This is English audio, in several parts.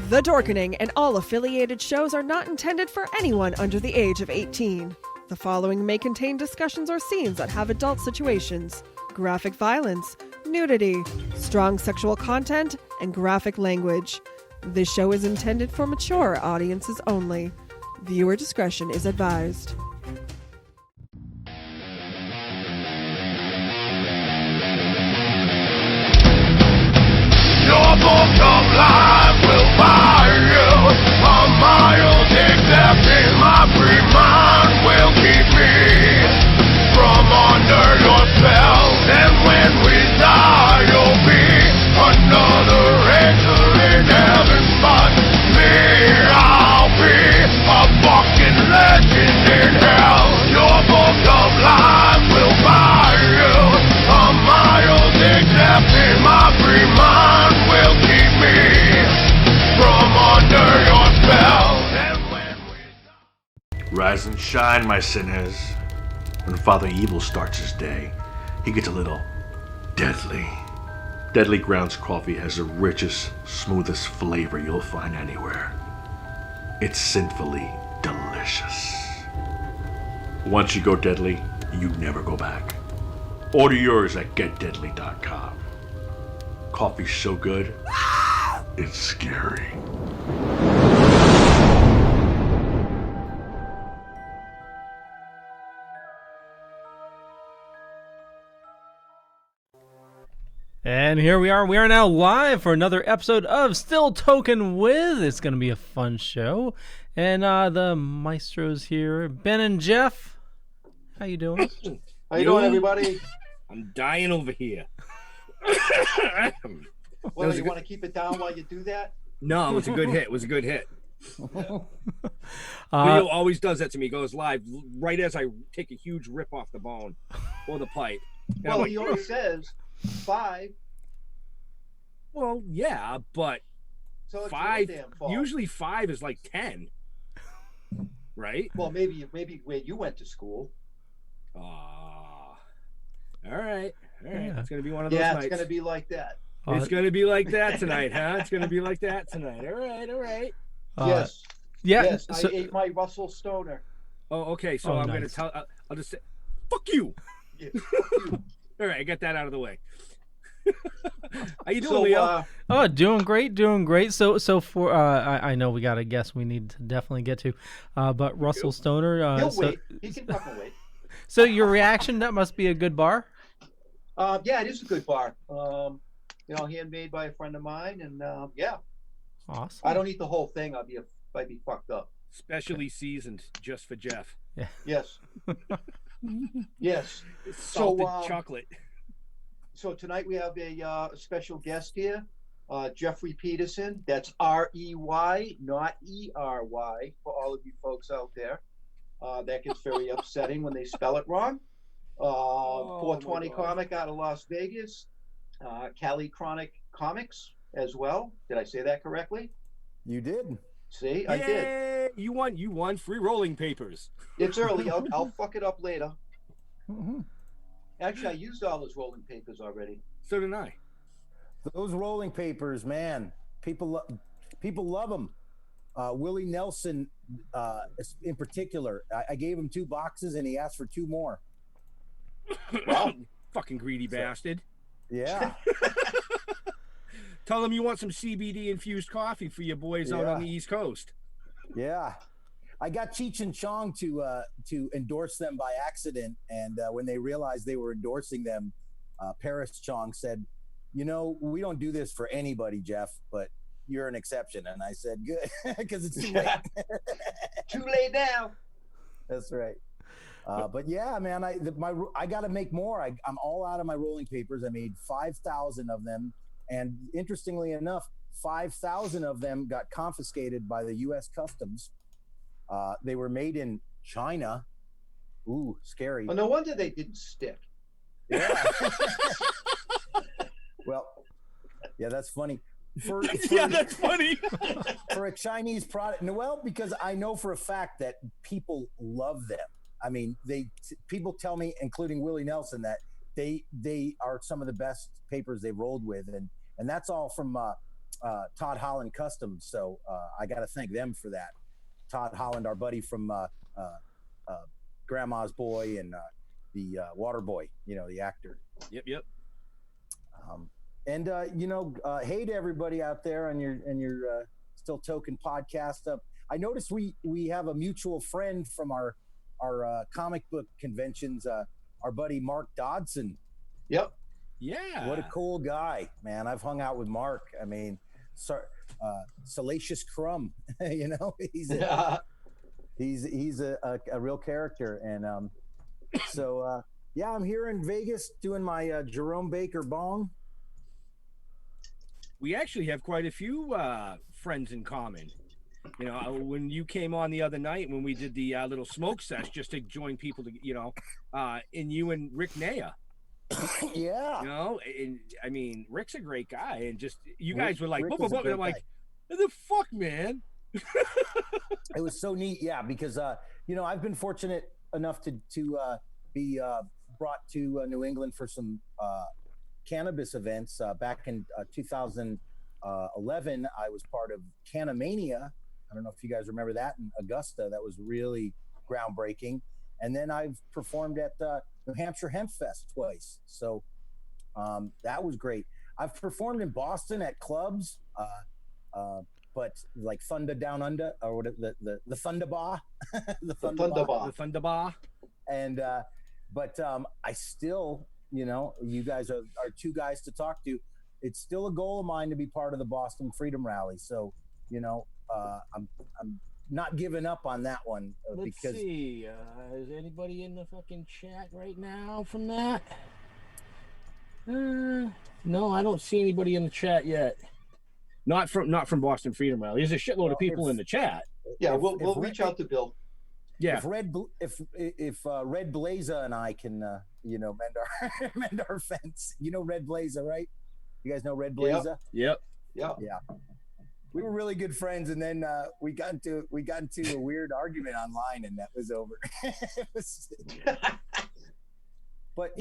The Dorkening and all affiliated shows are not intended for anyone under the age of 18. The following may contain discussions or scenes that have adult situations, graphic violence, nudity, strong sexual content, and graphic language. This show is intended for mature audiences only. Viewer discretion is advised. Your book of life will buy you a mild accepting. My free mind will keep me from under your spell. And when we die, you'll be another angel in heaven. But me, I'll be a fucking legend in hell. Your book of life will buy you a mild accepting. My free mind will keep me from under your spell. And when we Rise and shine, my sinners. When Father Evil starts his day, he gets a little deadly. Deadly Grounds coffee has the richest, smoothest flavor you'll find anywhere. It's sinfully delicious. Once you go deadly, you never go back. Order yours at getdeadly.com. Coffee's so good, it's scary. And here we are. We are now live for another episode of Still Toking With. It's going to be a fun show. And the maestros here, Ben and Jeff. How you doing? How you doing, everybody? I'm dying over here. Well, you want to keep it down while you do that? No, it was a good hit. It was a good hit. Leo always does that to me. He goes live right as I take a huge rip off the bone or the pipe. And Well, I'm like, he always says 5. well, yeah, but So it's 5. your damn fault. Usually 5 is like 10, right? Well, maybe where you went to school. All right. Yeah. It's gonna be one of those Yeah, nights. it's gonna be like that. It's gonna be like that tonight, huh? It's gonna be like that tonight. All right. Yes. Yeah. Yes. So, I ate my Russell Stoner. Oh, okay. So Oh, I'm nice. gonna tell. I'll just say, "Fuck you." Yeah. All right, I got that out of the way. How you doing, So, Leo? doing great. So for I know we got a guest we need to definitely get to, but Russell Stoner. he'll So, wait. He can fucking wait. so your reaction, that must be a good bar. Yeah, it is a good bar. Handmade by a friend of mine, and yeah, Awesome. I don't eat the whole thing. I'd be fucked up. Specially seasoned just for Jeff. Yes. Yes. Salted chocolate. So tonight we have a special guest here, Jeffrey Peterson. That's R-E-Y, not E-R-Y, for all of you folks out there. That gets very upsetting when they spell it wrong. 420 comic out of Las Vegas. Cali Chronic Comics as well. Did I say that correctly? You did. See, I did. You won free rolling papers. It's early. I'll fuck it up later. Actually, I used all those rolling papers already. So did I. Those rolling papers, man, people love them. Willie Nelson, in particular, I gave him 2 boxes and he asked for 2 more. Wow, fucking greedy bastard. Yeah. Tell them you want some CBD infused coffee for your boys out on the East Coast. Yeah. I got Cheech and Chong to endorse them by accident, and when they realized they were endorsing them, Paris Chong said, "You know, we don't do this for anybody, Jeff, but you're an exception." And I said, "Good," because it's too late. Too late now. That's right. But yeah, man, I got to make more. I'm all out of my rolling papers. I made 5,000 of them, and interestingly enough, 5,000 of them got confiscated by the U.S. Customs. They were made in China. Ooh, scary. Well, no wonder they didn't stick. Yeah. Well, yeah, that's funny. Yeah, that's funny. For a Chinese product, well, because I know for a fact that people love them. I mean, people tell me, including Willie Nelson, that they are some of the best papers they've rolled with, and that's all from Todd Holland Customs. So I got to thank them for that. Todd Holland, our buddy from Grandma's Boy and the Water Boy, the actor. Yep. Hey to everybody out there on your Still Token podcast. I noticed we have a mutual friend from our comic book conventions, our buddy Mark Dodson. Yep. Yeah. What a cool guy, man. I've hung out with Mark. I mean, Salacious Crumb, he's a real character. And yeah, I'm here in Vegas doing my Jerome Baker bong. We actually have quite a few friends in common. When you came on the other night when we did the little smoke sesh just to join people to, and you and Rick Naya. Yeah. And I mean, Rick's a great guy, and just you guys were like, Rick and I'm like, what the fuck, man? It was so neat, yeah, because I've been fortunate enough to be brought to New England for some cannabis events. Back in 2011, I was part of Canamania. I don't know if you guys remember that in Augusta. That was really groundbreaking. And then I've performed at New Hampshire Hemp Fest twice. So that was great. I've performed in Boston at clubs, but like Thunder Down Under, or what the Thunder Bar. the Thunder Bar. And but I still, you guys are 2 guys to talk to. It's still a goal of mine to be part of the Boston Freedom Rally. So, I'm not giving up on that one. Let's see. Is anybody in the fucking chat right now from that? No, I don't see anybody in the chat yet. Not from Boston Freedom Rally. There's a shitload of people in the chat. Yeah, we'll reach out to Bill. Yeah. If Red Blazer and I can mend our fence. Red Blazer, right? You guys know Red Blazer? Yep. Yeah. We were really good friends, and then we got into a weird argument online, and that was over. But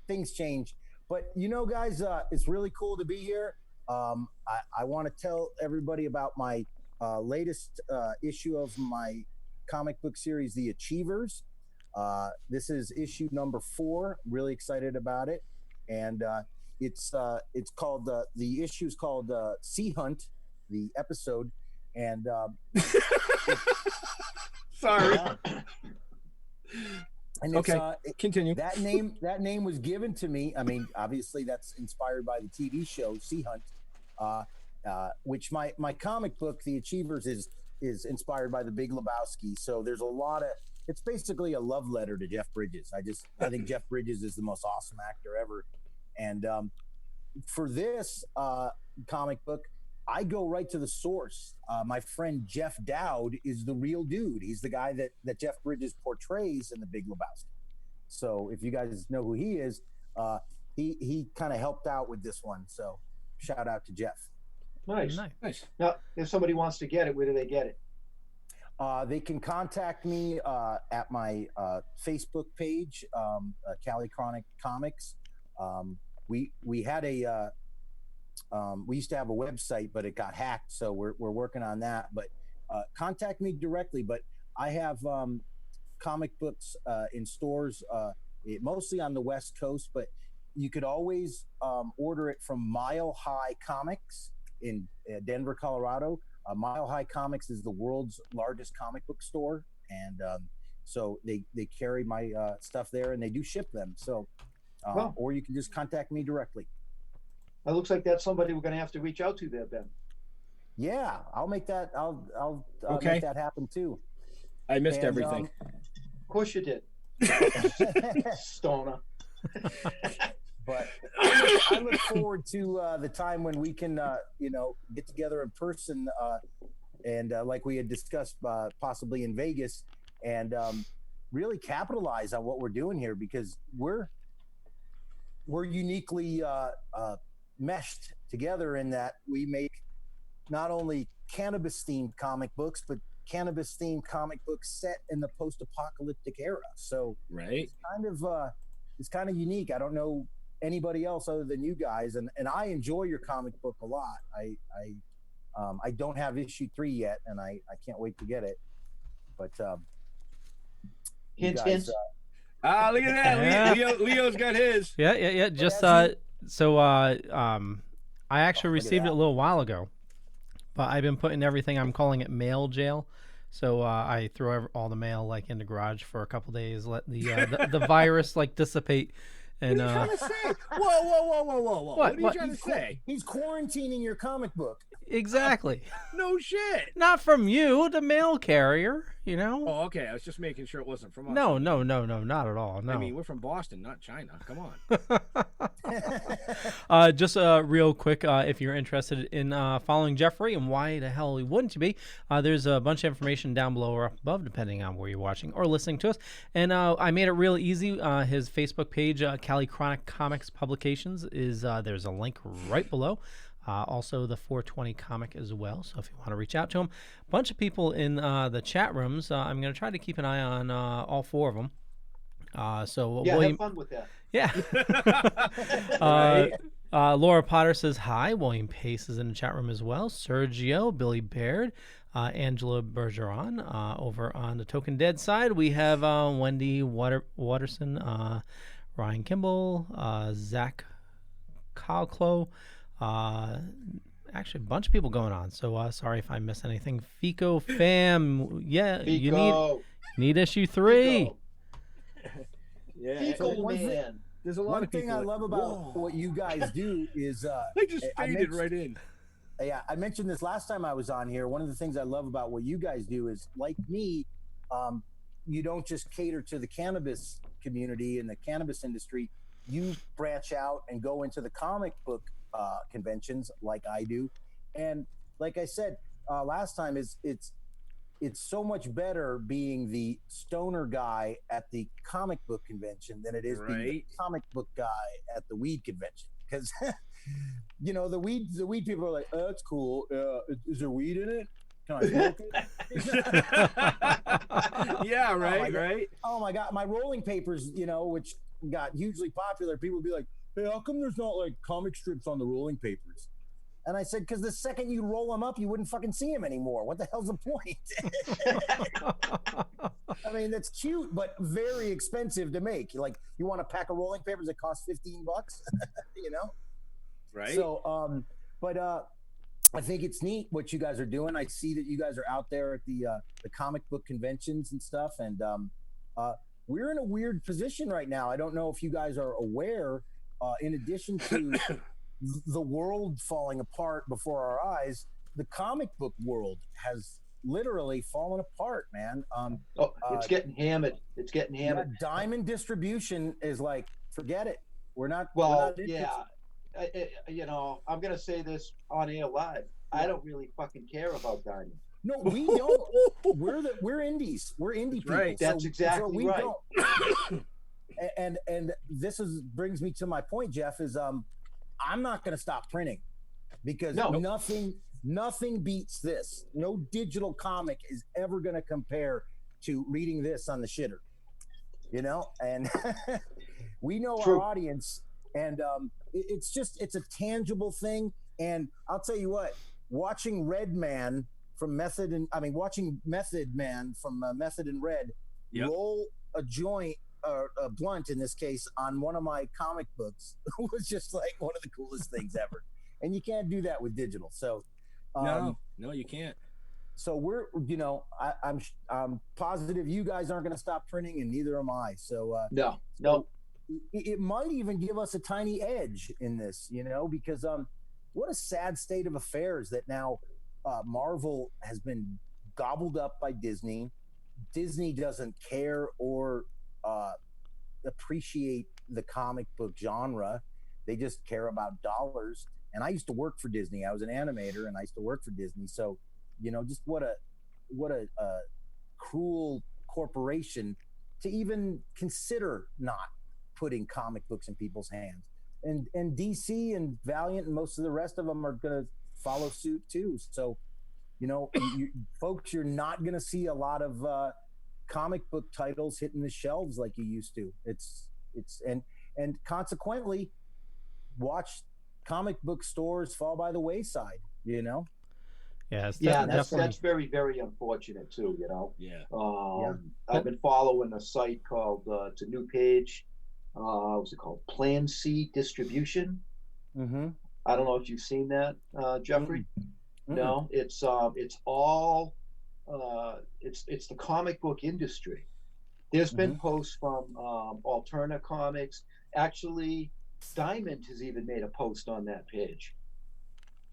things change. But guys, it's really cool to be here. I want to tell everybody about my latest issue of my comic book series, The Achievers. This is issue number 4. I'm really excited about it, and it's called the issue is called Sea Hunt, the episode, and sorry. And okay, continue. That name was given to me. I mean, obviously that's inspired by the TV show Sea Hunt, which my comic book, The Achievers, is inspired by The Big Lebowski. So there's a lot it's basically a love letter to Jeff Bridges. I think Jeff Bridges is the most awesome actor ever. And for this comic book, I go right to the source. My friend Jeff Dowd is the real dude. He's the guy that Jeff Bridges portrays in The Big Lebowski. So if you guys know who he is, he kind of helped out with this one. So shout out to Jeff. Nice. Nice. Now, if somebody wants to get it, where do they get it? They can contact me at my Facebook page, Cali Chronic Comics. We had we used to have a website, but it got hacked, so we're working on that. But contact me directly. But I have comic books in stores, mostly on the West Coast, but you could always order it from Mile High Comics in Denver, Colorado. Mile High Comics is the world's largest comic book store, and so they carry my stuff there, and they do ship them. So, or you can just contact me directly. It looks like that's somebody we're going to have to reach out to there, Ben. Yeah, I'll make that. I'll Okay. make that happen too. I missed everything. Of course you did. Stoner. But I look forward to the time when we can, get together in person, and like we had discussed, possibly in Vegas, and really capitalize on what we're doing here, because we're uniquely meshed together in that we make not only cannabis-themed comic books, but cannabis-themed comic books set in the post-apocalyptic era. So Right. it's kind of unique. I don't know anybody else other than you guys, and I enjoy your comic book a lot. I don't have issue 3 yet, and I can't wait to get it. But Hint, guys, hint. Look at that. Yeah. Leo's got his. Yeah. Just so I actually received it a little while ago, but I've been putting everything. I'm calling it mail jail. So I throw all the mail like in the garage for a couple days, let the virus like dissipate. And What are you trying to say? Whoa. What are you trying to say? he's quarantining your comic book. exactly. No shit. Not from you, the mail carrier. Oh, okay. I was just making sure it wasn't from us. No, not at all. No. I mean, we're from Boston, not China. Come on. Just real quick, if you're interested in following Jeffrey, and why the hell wouldn't you be, there's a bunch of information down below or up above, depending on where you're watching or listening to us. And I made it real easy. His Facebook page, Cali Chronic Comics Publications, is there's a link right below. Also, the 420 comic as well. So if you want to reach out to him, a bunch of people in the chat rooms. I'm going to try to keep an eye on all 4 of them. So Yeah, William, have fun with that. yeah. Laura Potter says hi. William Pace is in the chat room as well. Sergio, Billy Baird, Angela Bergeron. Over on the Token Dead side, we have Wendy Watterson, Ryan Kimball, Zach Calclo. Actually, a bunch of people going on. So sorry if I miss anything. Fico fam, yeah, you need issue 3. Fico. Yeah. Fico, man. There's a lot One of people. thing I love about what you guys do is I just faded right in. Yeah, I mentioned this last time I was on here. One of the things I love about what you guys do is, like me, you don't just cater to the cannabis community and the cannabis industry. You branch out and go into the comic book conventions like I do. And like I said last time, it's so much better being the stoner guy at the comic book convention than it is being the comic book guy at the weed convention. Because the weed people are like, oh, that's cool. Is there weed in it? Can I smoke it? Yeah, right. Oh my God, my rolling papers, which got hugely popular. People would be like, hey, how come there's not like comic strips on the rolling papers? And I said, because the second you roll them up, you wouldn't fucking see them anymore. What the hell's the point? I mean, that's cute, but very expensive to make. Like, you want a pack of rolling papers that cost $15, Right. So, but I think it's neat what you guys are doing. I see that you guys are out there at the comic book conventions and stuff. And we're in a weird position right now. I don't know if you guys are aware, in addition to the world falling apart before our eyes, the comic book world has literally falling apart, man. It's getting hammered. It's getting hammered. Diamond distribution is like, forget it. We're not. Well, yeah. I'm gonna say this on air live. Yeah. I don't really fucking care about Diamond. No, we don't. We're indies. We're indie people. right. That's exactly right. Don't. and this brings me to my point, Jeff. Is I'm not going to stop printing because nothing beats this. No digital comic is ever going to compare to reading this on the shitter. And we know True. our audience, and it's a tangible thing. And I'll tell you what, watching watching Method Man from Method and Red roll a joint, a blunt in this case, on one of my comic books was just like one of the coolest things ever. And you can't do that with digital. So no, you can't. So we're, I'm positive you guys aren't going to stop printing, and neither am I. So no. It might even give us a tiny edge in this, because what a sad state of affairs that now Marvel has been gobbled up by Disney. Disney doesn't care or appreciate the comic book genre. They just care about dollars. And I used to work for Disney. I was an animator, and I used to work for Disney. So, just what a cruel corporation to even consider not putting comic books in people's hands. And DC and Valiant and most of the rest of them are going to follow suit too. So, folks, you're not going to see a lot of comic book titles hitting the shelves like you used to. And consequently, watch comic book stores fall by the wayside. Yes, that's very, very unfortunate too. I've been following a site called it's a new page. What's it called? Plan C Distribution. Mm-hmm. I don't know if you've seen that, Jeffrey. Mm-hmm. No, it's all it's the comic book industry. There's been posts from Alterna Comics. Actually, Diamond has even made a post on that page.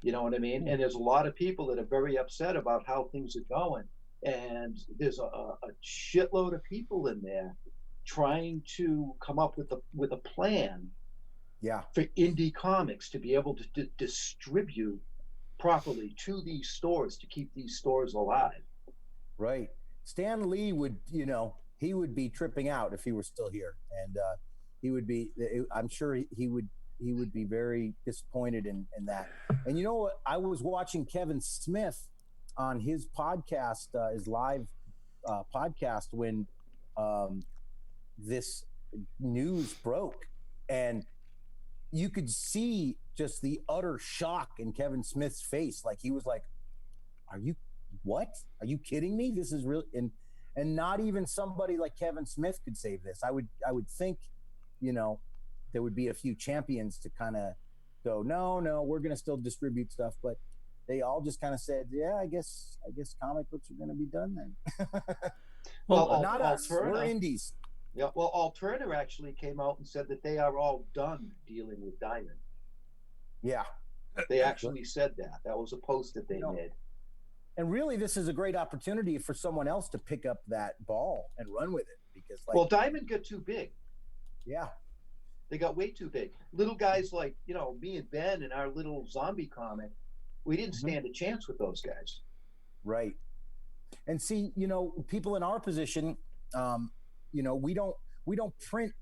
You know what I mean? And there's a lot of people that are very upset about how things are going. And there's a shitload of people in there trying to come up with a plan for indie comics to be able to distribute properly to these stores, to keep these stores alive. Right. Stan Lee would, he would be tripping out if he were still here. And he would be, I'm sure he would be very disappointed in that. And you know what? I was watching Kevin Smith on his podcast, his live podcast, when this news broke, and you could see just the utter shock in Kevin Smith's face. Like, he was like, are you kidding me? This is real. And not even somebody like Kevin Smith could save this. I would think, there would be a few champions to kind of go, no, we're going to still distribute stuff. But they all just kind of said, yeah, I guess comic books are going to be done then. Well, not us. We're indies. Yeah. Well, Alterna actually came out and said that they are all done dealing with Diamond. Yeah. They actually said that. That was a post that they made. And really, this is a great opportunity for someone else to pick up that ball and run with it, because Diamond got too big. Yeah. They got way too big. Little guys like, me and Ben and our little zombie comic, we didn't stand a chance with those guys. Right. And see, people in our position, we don't print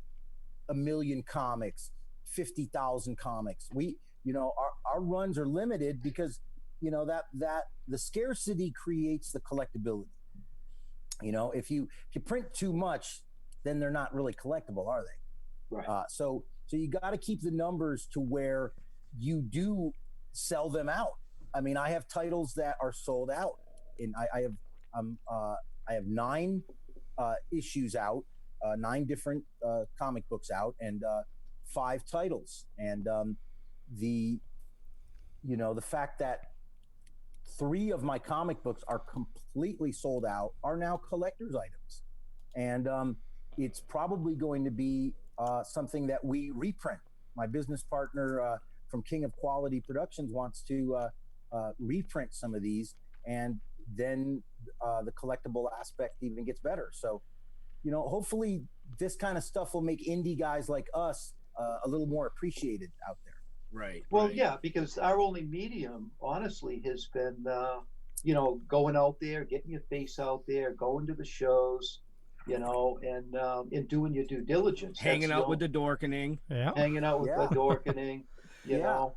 1 million comics, 50,000 comics. We, our runs are limited because, that the scarcity creates the collectability. If you print too much, then they're not really collectible, are they? Right. So you got to keep the numbers to where you do sell them out. I mean, I have titles that are sold out, and I have 9 issues out, 9 different comic books out, and 5 titles. And the fact that 3 of my comic books are completely sold out are now collector's items, and it's probably going to be something that we reprint. My business partner from King of Quality Productions wants to reprint some of these and then the collectible aspect even gets better. So, hopefully this kind of stuff will make indie guys like us a little more appreciated out there. Right. Well, right. yeah, because our only medium, honestly, has been, going out there, getting your face out there, going to the shows, and doing your due diligence. Hanging out with the Dorkening. Yeah. Hanging out with Yeah. the Dorkening, Yeah.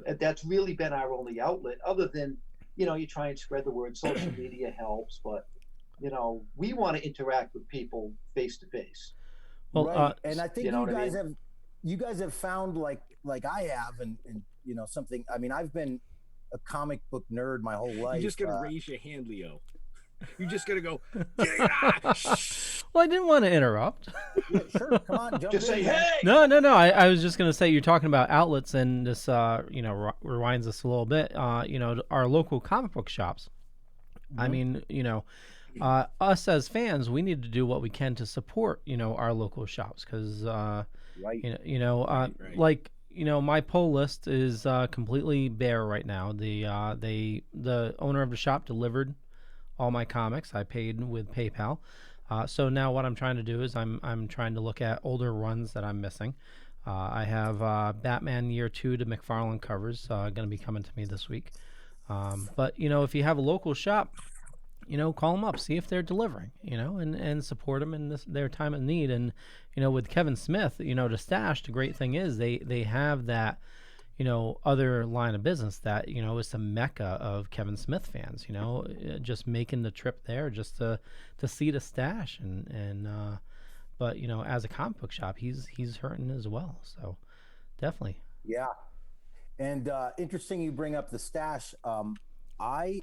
and that's really been our only outlet, other than, you try and spread the word. Social media helps, but, we want to interact with people face to face. Well, Right. And I think you know you what I guys mean? have found like I have, and something. I mean, I've been a comic book nerd my whole life. You just gotta raise your hand, Leo. You just gotta go. Well, I didn't want to interrupt. Yeah, sure, come on, jump Just in, say, man. hey. No. I was just gonna say you're talking about outlets, and this rewinds us a little bit. Our local comic book shops. I mean, us as fans, we need to do what we can to support our local shops, because Right. like my pull list is completely bare right now. The owner of the shop delivered all my comics. I paid with PayPal. So now what I'm trying to do is I'm trying to look at older runs that I'm missing. I have Batman Year 2 to McFarlane covers going to be coming to me this week. But if you have a local shop, call them up, see if they're delivering, and support them in their time of need. And with Kevin Smith, the stash, the great thing is they have that other line of business that is the mecca of Kevin Smith fans, just making the trip there just to see the stash. But as a comic book shop, he's hurting as well, so definitely. Yeah. And interesting you bring up the stash. I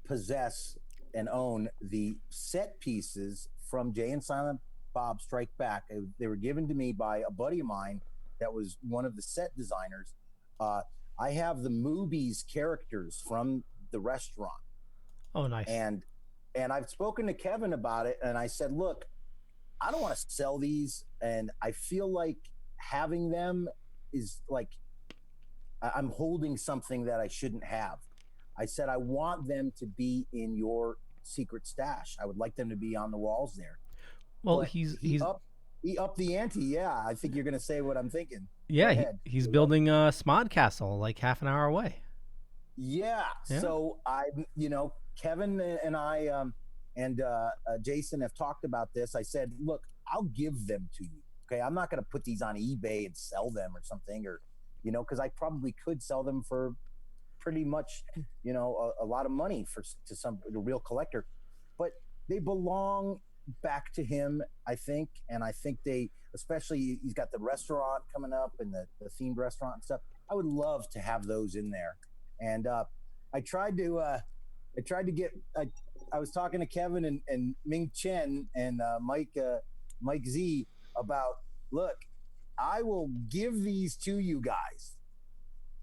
possess and own the set pieces from Jay and Silent Bob Strike Back. They were given to me by a buddy of mine that was one of the set designers. I have the movies characters from the restaurant. Oh, nice. And I've spoken to Kevin about it, and I said, look, I don't want to sell these, and I feel like having them is like I'm holding something that I shouldn't have. I said, I want them to be in your secret stash. I would like them to be on the walls there. Well, But he upped the ante. Yeah, I think you're going to say what I'm thinking. yeah, he's building a Smod Castle like half an hour away. Yeah. Yeah. So Kevin and I and Jason have talked about this. I said, look, I'll give them to you. Okay, I'm not going to put these on eBay and sell them or something, or because I probably could sell them for pretty much a lot of money to some real collector, but they belong back to him, I think. And I think especially he's got the restaurant coming up and the themed restaurant and stuff. I would love to have those in there. And I tried to get I was talking to Kevin and Ming Chen and Mike Z about, look, I will give these to you guys.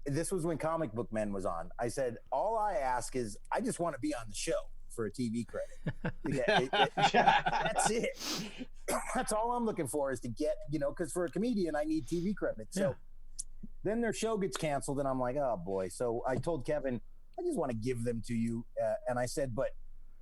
This was when Comic Book Men was on. I said, all I ask is I just want to be on the show for a TV credit. That's it. That's all I'm looking for, is to get, because for a comedian, I need TV credit. So then their show gets canceled, and I'm like, oh boy. So I told Kevin, I just want to give them to you. And I said,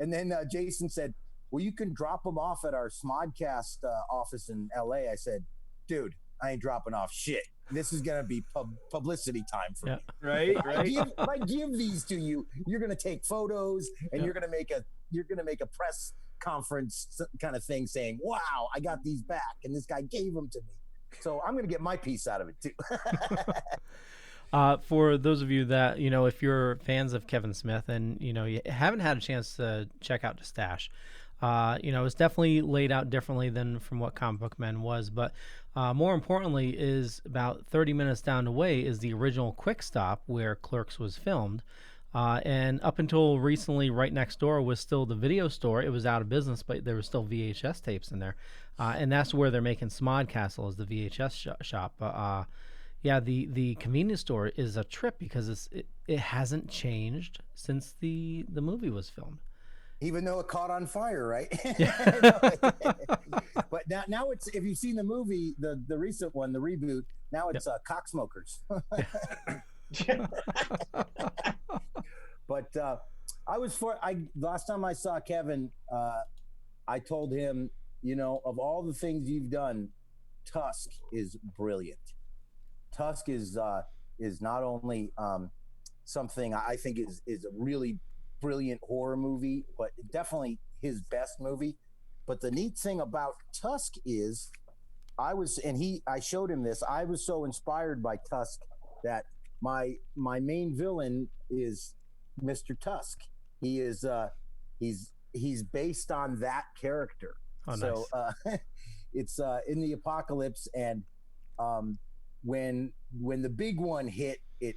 and then Jason said, well, you can drop them off at our Smodcast office in LA. I said, dude, I ain't dropping off shit. This is gonna be publicity time for me. Right. If I give these to you, you're gonna take photos, and you're gonna make a press conference kind of thing saying, wow, I got these back, and this guy gave them to me. So I'm gonna get my piece out of it too. For those of you that if you're fans of Kevin Smith and you haven't had a chance to check out the stash, it's definitely laid out differently than from what Comic Book Men was, but more importantly is about 30 minutes down the way is the original Quick Stop where Clerks was filmed. And up until recently, right next door was still the video store. It was out of business, but there was still VHS tapes in there. And that's where they're making Smod Castle, is the VHS shop. Yeah, the convenience store is a trip because it hasn't changed since the movie was filmed. Even though it caught on fire, right? But now it's, if you've seen the movie, the recent one, the reboot, now it's cock smokers. But last time I saw Kevin, I told him, of all the things you've done, Tusk is brilliant. Tusk is not only something I think is a really brilliant horror movie, but definitely his best movie. But the neat thing about Tusk is I showed him this. I was so inspired by Tusk that my main villain is Mr. Tusk. He is he's based on that character. Oh, so nice. it's in the apocalypse, and when the big one hit, it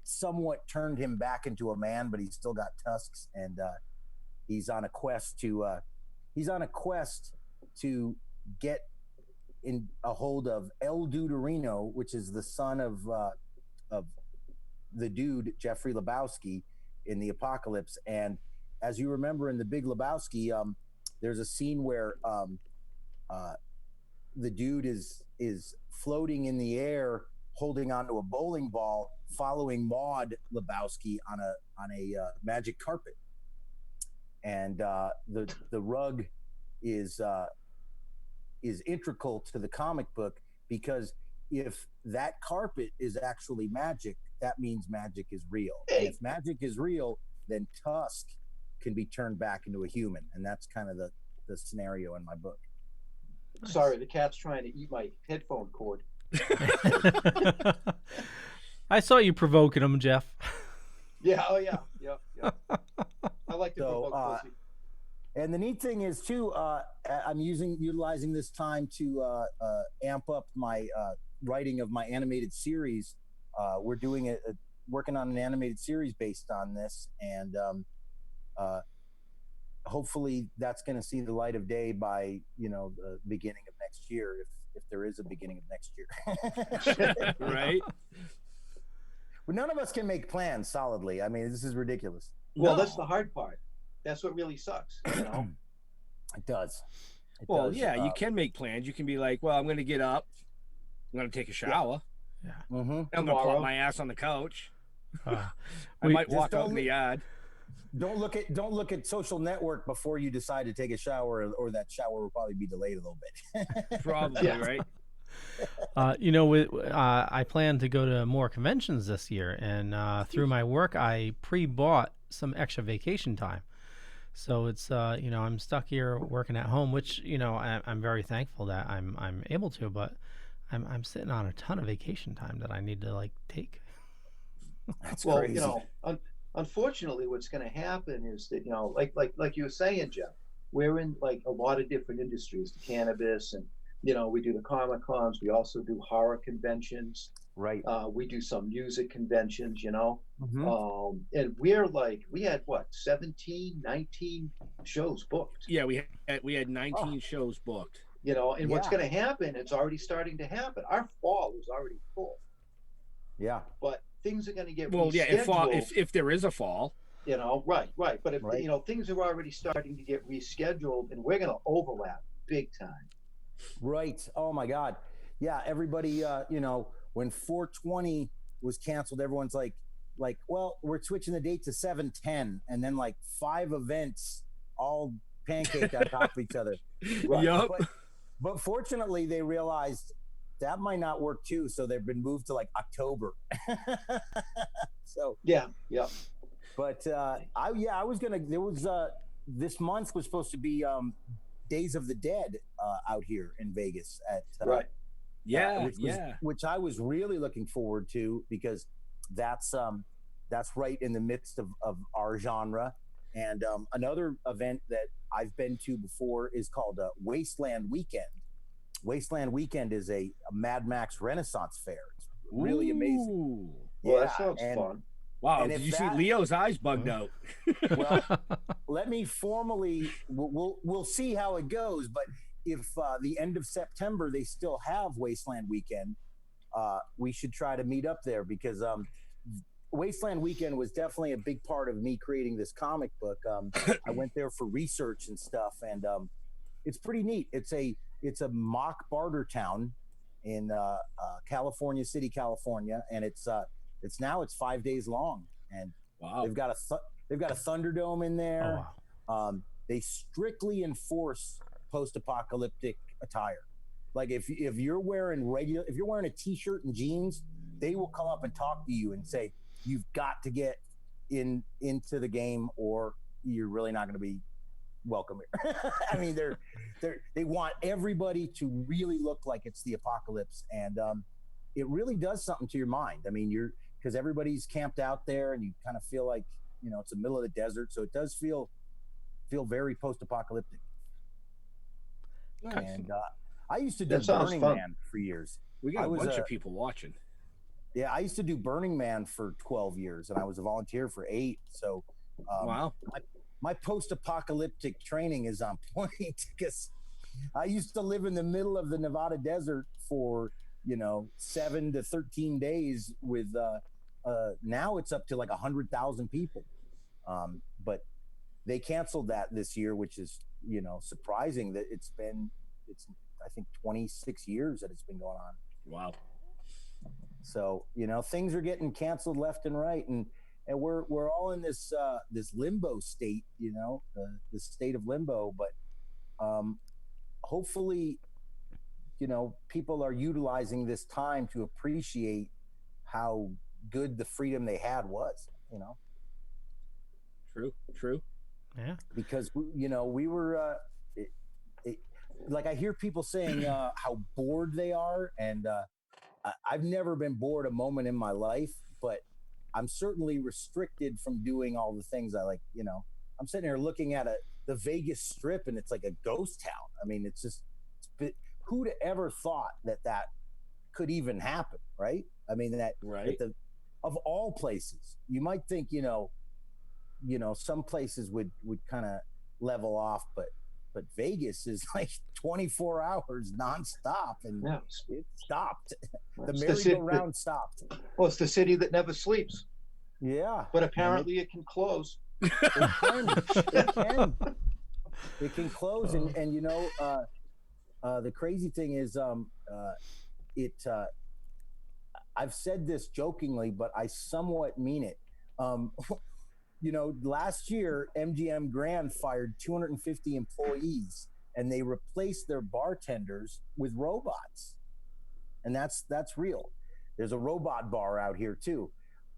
somewhat turned him back into a man, but he's still got tusks, and he's on a quest to get in a hold of El Duderino, which is the son of the dude Jeffrey Lebowski in the apocalypse. And as you remember in the Big Lebowski, there's a scene where the dude is floating in the air, holding onto a bowling ball, following Maud Lebowski on a magic carpet, and the rug is integral to the comic book, because if that carpet is actually magic, that means magic is real. And if magic is real, then Tusk can be turned back into a human, and that's kind of the scenario in my book. Nice. Sorry, the cat's trying to eat my headphone cord. I saw you provoking him, Jeff. Yeah, oh yeah. I like to provoke pussy. And the neat thing is too, I'm utilizing this time to amp up my writing of my animated series. We're doing working on an animated series based on this, and hopefully that's going to see the light of day by the beginning of next year, if there is a beginning of next year. Right. But none of us can make plans solidly. I mean, this is ridiculous. Well, that's the hard part. That's what really sucks. It does. You can make plans. You can be like, well, I'm going to get up, I'm going to take a shower. Yeah. Mm-hmm. I'm going to plop my ass on the couch. I might walk out in the yard. Don't look at social network before you decide to take a shower, or that shower will probably be delayed a little bit. Probably, right? I plan to go to more conventions this year, and through my work, I pre-bought some extra vacation time. So it's I'm stuck here working at home, which I'm very thankful that I'm able to, but I'm sitting on a ton of vacation time that I need to take. That's crazy. Unfortunately, what's going to happen is that like you were saying, Jeff, we're in a lot of different industries, the cannabis, and we do the Comic Cons. We also do horror conventions. Right. We do some music conventions, Mm-hmm. and we had 17, 19 shows booked. Yeah, we had 19 shows booked. And what's going to happen, it's already starting to happen. Our fall is already full. Yeah. But things are going to get rescheduled. If there is a fall. Right. But if things are already starting to get rescheduled, and we're going to overlap big time. Right. Oh my God. Yeah. Everybody, when 420 was canceled, everyone's like, well, we're switching the date to 710, and then 5 events all pancaked on top of each other. Right. Yep. But fortunately, they realized that might not work too, so they've been moved to October. So yeah. But I was gonna. There was this month was supposed to be Days of the Dead out here in Vegas at right. Which I was really looking forward to, because that's right in the midst of our genre. And another event that I've been to before is called Wasteland Weekend. Wasteland Weekend is a Mad Max Renaissance fair. It's really amazing. Well, that sounds fun. Wow, did you see Leo's eyes bugged out? Well, let me formally, we'll see how it goes, but if the end of September they still have Wasteland Weekend, we should try to meet up there, because Wasteland Weekend was definitely a big part of me creating this comic book. I went there for research and stuff, and it's pretty neat. It's a mock barter town in California City, California, and it's 5 days long, and Wow. They've got a Thunderdome in Oh, there. wow. They strictly enforce post-apocalyptic attire. Like if you're wearing a t-shirt and jeans, they will come up and talk to you and say, you've got to get into the game or you're really not going to be welcome here. I mean, they want everybody to really look like it's the apocalypse. And it really does something to your mind. I mean, because everybody's camped out there and you kind of feel like, it's the middle of the desert. So it does feel very post-apocalyptic. Nice. And I used to do That sounds Burning fun. Man for years. We got I a was bunch of people watching. Yeah, I used to do Burning Man for 12 years, and I was a volunteer for 8. So, Wow. my post-apocalyptic training is on point because I used to live in the middle of the Nevada desert for 7 to 13 days. With now it's up to like 100,000 people, but they canceled that this year, which is surprising that it's I think 26 years that it's been going on. Wow. So things are getting canceled left and right, and we're all in this limbo state, the state of limbo. But hopefully, people are utilizing this time to appreciate how good the freedom they had was. True. Yeah. Because we were like, I hear people saying how bored they are, and I've never been bored a moment in my life, but I'm certainly restricted from doing all the things I like. I'm sitting here looking at the Vegas Strip, and it's like a ghost town. I mean, it's who'd ever thought that could even happen, right? I mean, Right. of all places, you might think, some places would kind of level off, but Vegas is like 24 hours nonstop, and it stopped. The merry-go-round stopped. Well, it's the city that never sleeps. Yeah, but apparently it can close. It can close, and the crazy thing is, I've said this jokingly, but I somewhat mean it. Last year, MGM Grand fired 250 employees, and they replaced their bartenders with robots. And that's real. There's a robot bar out here too.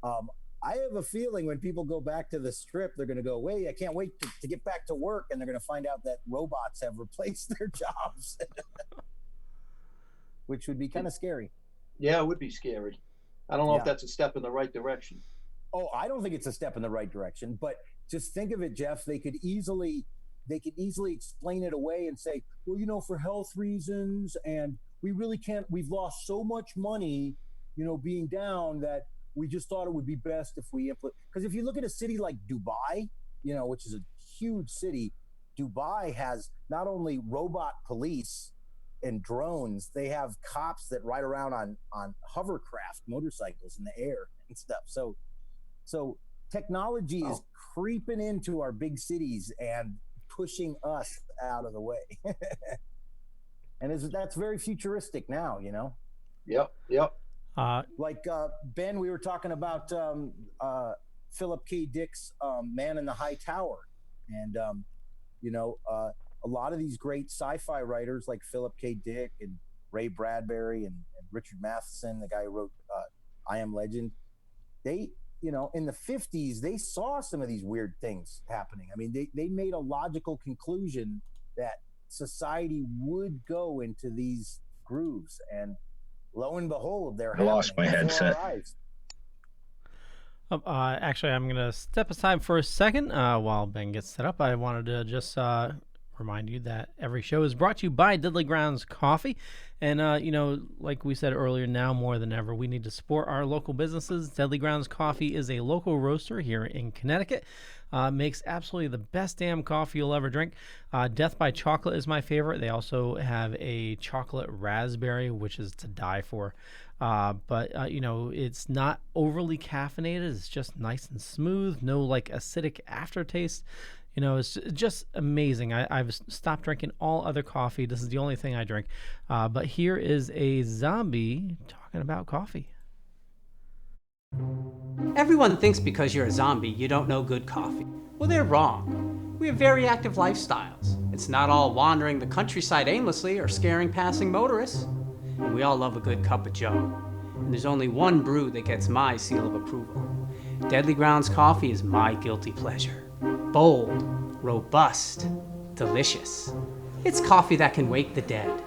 I have a feeling when people go back to the Strip, they're going to go, wait, I can't wait to get back to work. And they're going to find out that robots have replaced their jobs, which would be kind of scary. Yeah, it would be scary. I don't know if that's a step in the right direction. Oh, I don't think it's a step in the right direction, but just think of it, Jeff. They could easily explain it away and say, well, for health reasons, and we really can't, we've lost so much money, being down, that we just thought it would be best if we implement. Because if you look at a city like Dubai, which is a huge city, Dubai has not only robot police and drones, they have cops that ride around on hovercraft motorcycles in the air and stuff. So technology is creeping into our big cities and pushing us out of the way. And that's very futuristic now, Yep. Like Ben, we were talking about Philip K. Dick's Man in the High Tower. And, a lot of these great sci-fi writers like Philip K. Dick and Ray Bradbury and Richard Matheson, the guy who wrote I Am Legend, they, in the 50s, they saw some of these weird things happening. I mean, they made a logical conclusion that society would go into these grooves, and lo and behold, they're I lost my happening before headset. our eyes. Actually, I'm going to step aside for a second while Ben gets set up. I wanted to just remind you that every show is brought to you by Deadly Grounds Coffee. And, like we said earlier, now more than ever, we need to support our local businesses. Deadly Grounds Coffee is a local roaster here in Connecticut. Makes absolutely the best damn coffee you'll ever drink. Death by Chocolate is my favorite. They also have a chocolate raspberry, which is to die for. But it's not overly caffeinated. It's just nice and smooth. No acidic aftertaste. It's just amazing. I've stopped drinking all other coffee. This is the only thing I drink. But here is a zombie talking about coffee. Everyone thinks because you're a zombie, you don't know good coffee. Well, they're wrong. We have very active lifestyles. It's not all wandering the countryside aimlessly or scaring passing motorists. And we all love a good cup of joe. And there's only one brew that gets my seal of approval. Deadly Grounds coffee is my guilty pleasure. Bold, robust, delicious. It's coffee that can wake the dead.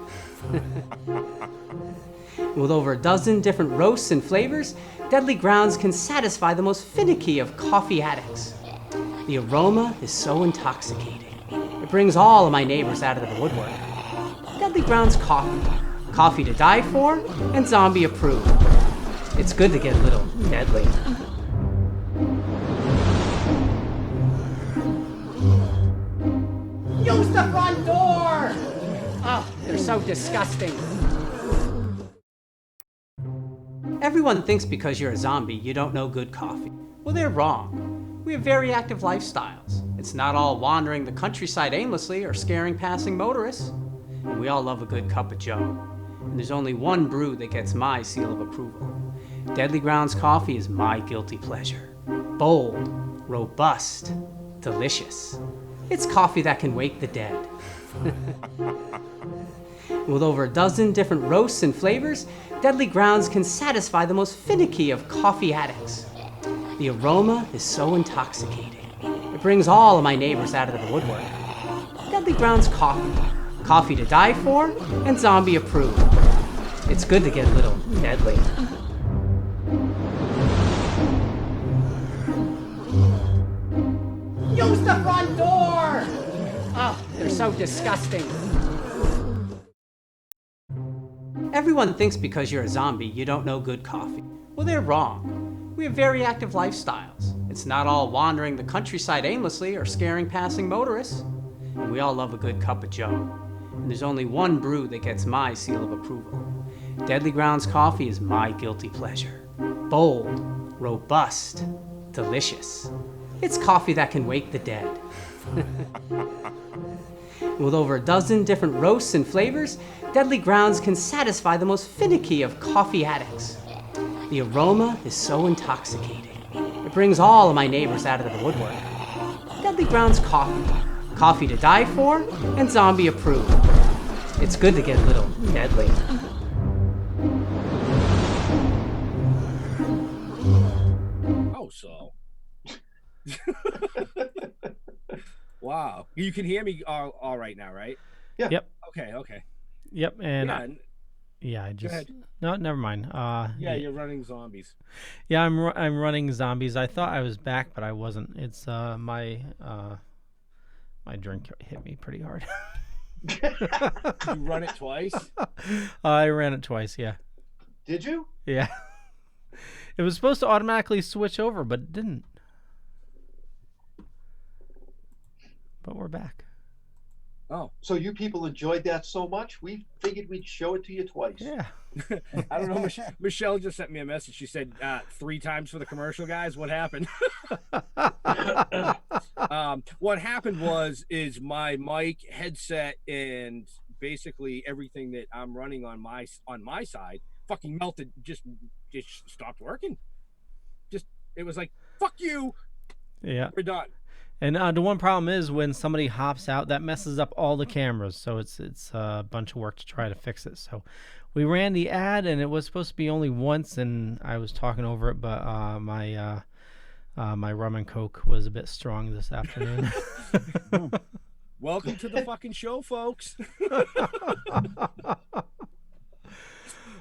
With over a dozen different roasts and flavors, Deadly Grounds can satisfy the most finicky of coffee addicts. The aroma is so intoxicating. It brings all of my neighbors out of the woodwork. Deadly Grounds coffee. Coffee to die for and zombie approved. It's good to get a little deadly. Use the front door! Oh, they're so disgusting. Everyone thinks because you're a zombie, you don't know good coffee. Well, they're wrong. We have very active lifestyles. It's not all wandering the countryside aimlessly or scaring passing motorists. And we all love a good cup of joe. And there's only one brew that gets my seal of approval. Deadly Grounds coffee is my guilty pleasure. Bold, robust, delicious. It's coffee that can wake the dead. With over a dozen different roasts and flavors, Deadly Grounds can satisfy the most finicky of coffee addicts. The aroma is so intoxicating. It brings all of my neighbors out of the woodwork. Deadly Grounds coffee. Coffee to die for and zombie approved. It's good to get a little deadly. Use the front door! Oh, they're so disgusting. Everyone thinks because you're a zombie, you don't know good coffee. Well, they're wrong. We have very active lifestyles. It's not all wandering the countryside aimlessly or scaring passing motorists. And we all love a good cup of joe. And there's only one brew that gets my seal of approval. Deadly Grounds coffee is my guilty pleasure. Bold, robust, delicious. It's coffee that can wake the dead. With over a dozen different roasts and flavors, Deadly Grounds can satisfy the most finicky of coffee addicts. The aroma is so intoxicating. It brings all of my neighbors out of the woodwork. Deadly Grounds coffee. Coffee to die for and zombie approved. It's good to get a little deadly. Oh, so. Wow. You can hear me all right now, right? Yeah. Yep. Okay. Yep. And Yeah, yeah, I go just ahead. no, never mind. Yeah, you're running zombies. Yeah, I'm running zombies. I thought I was back, but I wasn't. It's my drink hit me pretty hard. You run it twice? I ran it twice. Yeah. Did you? Yeah. It was supposed to automatically switch over, but it didn't. But we're back. Oh. So you people enjoyed that so much, we figured we'd show it to you twice. Yeah. I don't know. Michelle just sent me a message. She said 3 times for the commercial, guys. What happened? What happened is my mic, headset, and basically everything that I'm running on my side fucking melted. Just stopped working. It was like, fuck you. Yeah. We're done. And the one problem is when somebody hops out, that messes up all the cameras. So it's a bunch of work to try to fix it. So we ran the ad, and it was supposed to be only once, and I was talking over it, but my rum and coke was a bit strong this afternoon. Welcome to the fucking show, folks.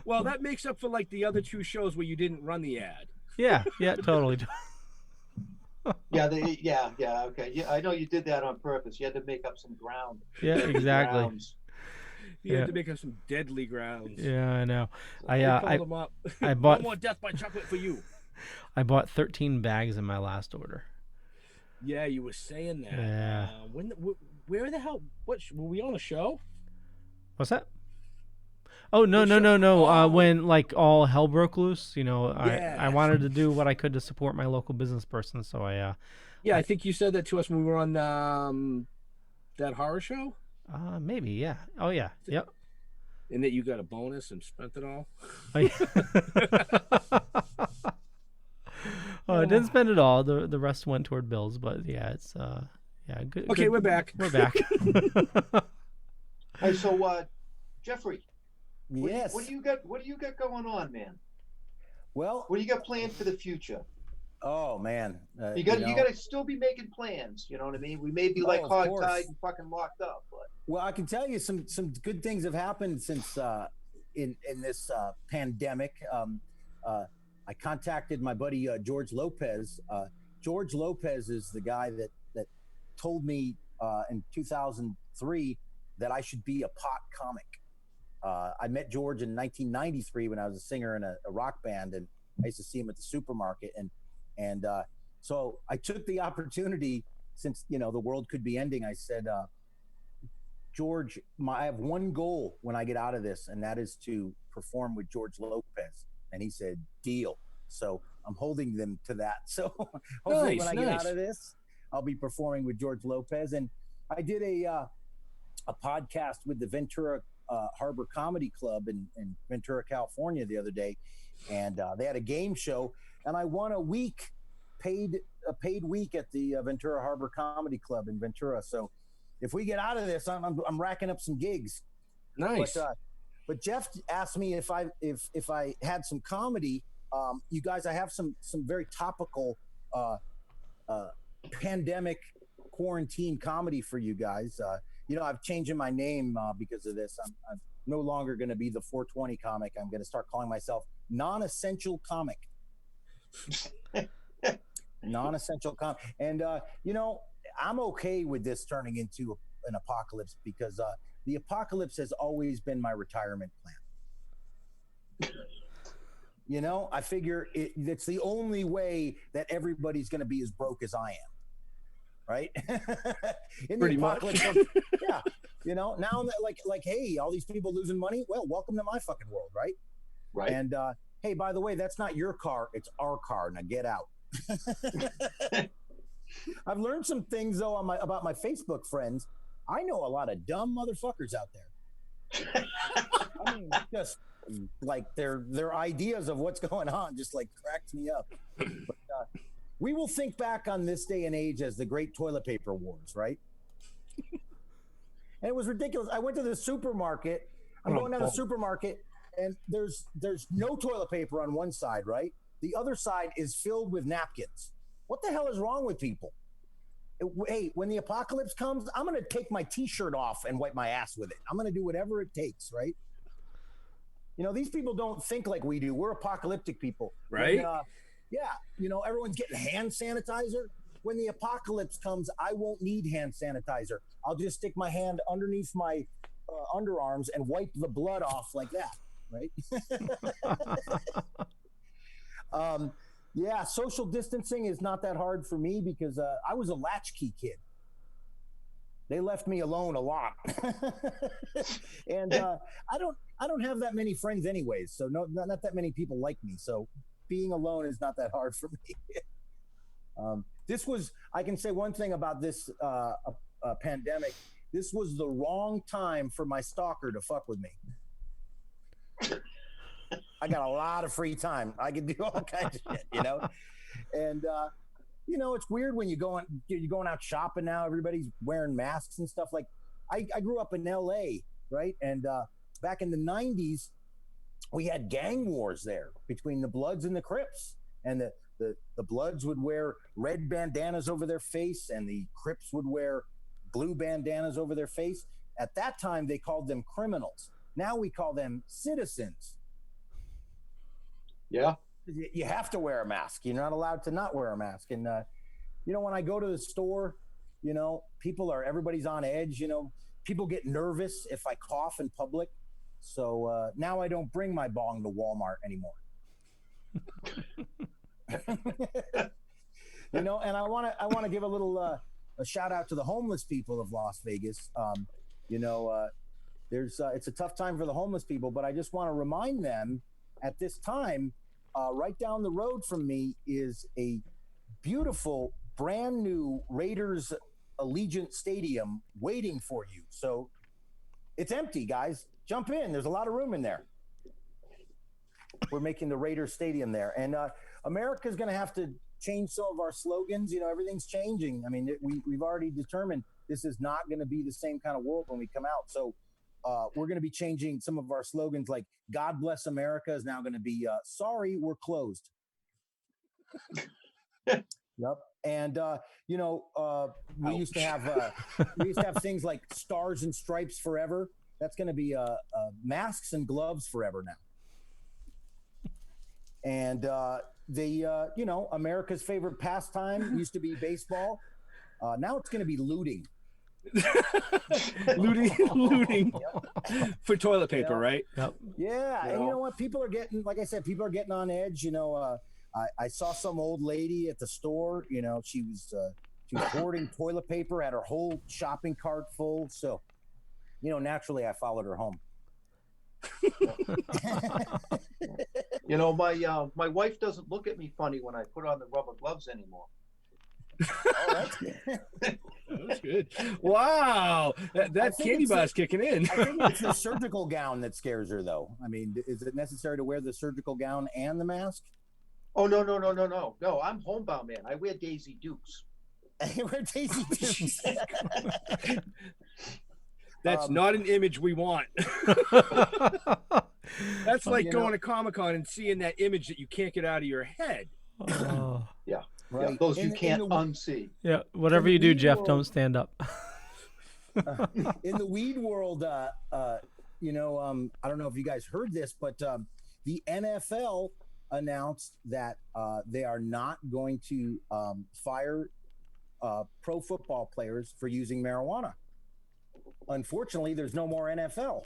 Well, that makes up for like the other 2 shows where you didn't run the ad. Yeah, totally. Okay. Yeah, I know you did that on purpose. You had to make up some ground. Yeah, exactly. Grounds. You had to make up some deadly grounds. Yeah, I know. I called them up. I bought no more death by chocolate for you. I bought 13 bags in my last order. Yeah, you were saying that. Yeah. Where the hell? Were we on a show? What's that? Oh, no. Oh. When like all hell broke loose, I Yeah. wanted to do what I could to support my local business person. So I think you said that to us when we were on that horror show. Maybe, yeah. Oh, yeah. Yep. And that you got a bonus and spent it all. Oh, yeah. Didn't spend it all. The rest went toward bills, but yeah, it's good. Okay, good. we're back. We're back. Hey, so Jeffrey, Yes. what do you got? What do you got going on, man? Well, What do you got planned for the future? oh man, You got to still be making plans. You know what I mean? We may be like of hogtied course. and fucking locked up, but well, I can tell you some good things have happened since in this pandemic. I contacted my buddy George Lopez. George Lopez is the guy that told me in 2003 that I should be a pot comic. I met George in 1993 when I was a singer in a rock band, and I used to see him at the supermarket. And so I took the opportunity, since the world could be ending. I said, George, I have one goal when I get out of this, and that is to perform with George Lopez. And he said, deal. So I'm holding them to that. So hopefully when I get out of this, I'll be performing with George Lopez. And I did a podcast with the Ventura Harbor Comedy Club in Ventura, California the other day. And they had a game show, and I won a paid week at the Ventura Harbor Comedy Club in Ventura. So if we get out of this, I'm racking up some gigs. Nice. But Jeff asked me if I had some comedy. You guys, I have some very topical pandemic quarantine comedy for you guys. I've changed my name because of this. I'm no longer going to be the 420 comic. I'm going to start calling myself non-essential comic. Non-essential comic. And I'm okay with this turning into an apocalypse, because the apocalypse has always been my retirement plan. I figure it's the only way that everybody's going to be as broke as I am. Right? In Pretty the apocalypse, much. yeah. Now like, hey, all these people losing money. Well, welcome to my fucking world, right? right. And hey, by the way, that's not your car; it's our car. Now get out. I've learned some things though about my Facebook friends. I know a lot of dumb motherfuckers out there. I mean, just like their ideas of what's going on just like cracks me up. But we will think back on this day and age as the great toilet paper wars, right? And it was ridiculous. I went to the supermarket. I'm going down the supermarket, and there's no toilet paper on one side, right? The other side is filled with napkins. What the hell is wrong with people? Hey, when the apocalypse comes, I'm going to take my T-shirt off and wipe my ass with it. I'm going to do whatever it takes, right? These people don't think like we do. We're apocalyptic people. Right? Yeah. Everyone's getting hand sanitizer. When the apocalypse comes, I won't need hand sanitizer. I'll just stick my hand underneath my underarms and wipe the blood off like that, right? Yeah, social distancing is not that hard for me because I was a latchkey kid. They left me alone a lot. And I don't have that many friends anyways, so not that many people like me. So being alone is not that hard for me. I can say one thing about this pandemic. This was the wrong time for my stalker to fuck with me. I got a lot of free time. I can do all kinds of shit, And it's weird when you're going out shopping now. Everybody's wearing masks and stuff. Like I grew up in LA, right? And back in the 90s, we had gang wars there between the Bloods and the Crips. And the Bloods would wear red bandanas over their face, and the Crips would wear blue bandanas over their face. At that time, they called them criminals. Now we call them citizens. Yeah. You have to wear a mask. You're not allowed to not wear a mask. And, when I go to the store, everybody's on edge. People get nervous if I cough in public. So now I don't bring my bong to Walmart anymore. And I want to give a little a shout out to the homeless people of Las Vegas. It's a tough time for the homeless people, but I just want to remind them at this time, right down the road from me is a beautiful, brand new Raiders Allegiant Stadium waiting for you. So it's empty, guys. Jump in. There's a lot of room in there. We're making the Raiders Stadium there. And America's going to have to change some of our slogans. Everything's changing. I mean, we've already determined this is not going to be the same kind of world when we come out. So we're going to be changing some of our slogans, like "God bless America" is now going to be "Sorry, we're closed." Yep. And we used to have things like "Stars and Stripes Forever." That's going to be masks and gloves forever now. And America's favorite pastime used to be baseball. Now it's going to be looting. looting for toilet paper, right? Yep. Yeah, and you know what? People are getting, like I said, on edge. I saw some old lady at the store. She was hoarding toilet paper, had her whole shopping cart full. So, naturally, I followed her home. My wife doesn't look at me funny when I put on the rubber gloves anymore. Oh, that's good. That's good. Wow, that candy bar's kicking in. I think it's the surgical gown that scares her, though. I mean, is it necessary to wear the surgical gown and the mask? Oh, no. No, I'm homebound, man. I wear Daisy Dukes. You wear Daisy Dukes. That's not an image we want. That's like going to Comic-Con and seeing that image that you can't get out of your head. Yeah. Right. Yeah, those you can't unsee. Yeah, whatever you do, Jeff, don't stand up. In the weed world, I don't know if you guys heard this, but the NFL announced that they are not going to fire pro football players for using marijuana. Unfortunately, there's no more NFL.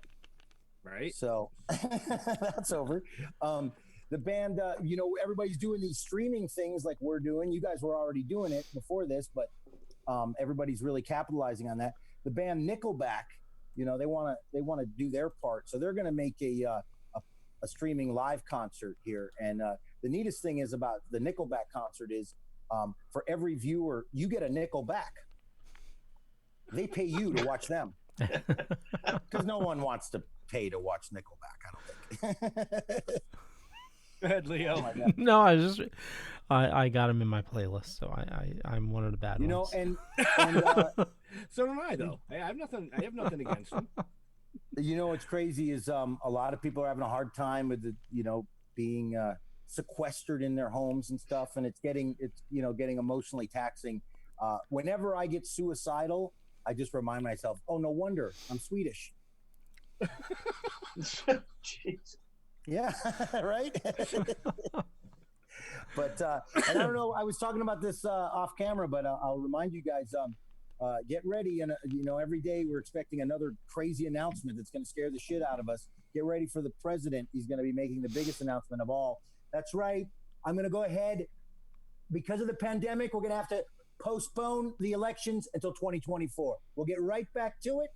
Right. So that's over. The band, everybody's doing these streaming things like we're doing. You guys were already doing it before this, but everybody's really capitalizing on that. The band Nickelback, they want to do their part, so they're going to make a streaming live concert here. And the neatest thing is about the Nickelback concert is for every viewer, you get a Nickelback. They pay you to watch them because no one wants to pay to watch Nickelback, I don't think. Go ahead, Leo. No, I got him in my playlist, so I'm one of the bad ones. And so am I, though. I have nothing against him. What's crazy is a lot of people are having a hard time with being sequestered in their homes and stuff, and it's getting emotionally taxing. Whenever I get suicidal, I just remind myself, oh, no wonder I'm Swedish. Jeez. Yeah, right. But and I don't know. I was talking about this off camera, but I'll remind you guys. Get ready, and every day we're expecting another crazy announcement that's going to scare the shit out of us. Get ready for the president. He's going to be making the biggest announcement of all. That's right. I'm going to go ahead because of the pandemic. We're going to have to postpone the elections until 2024. We'll get right back to it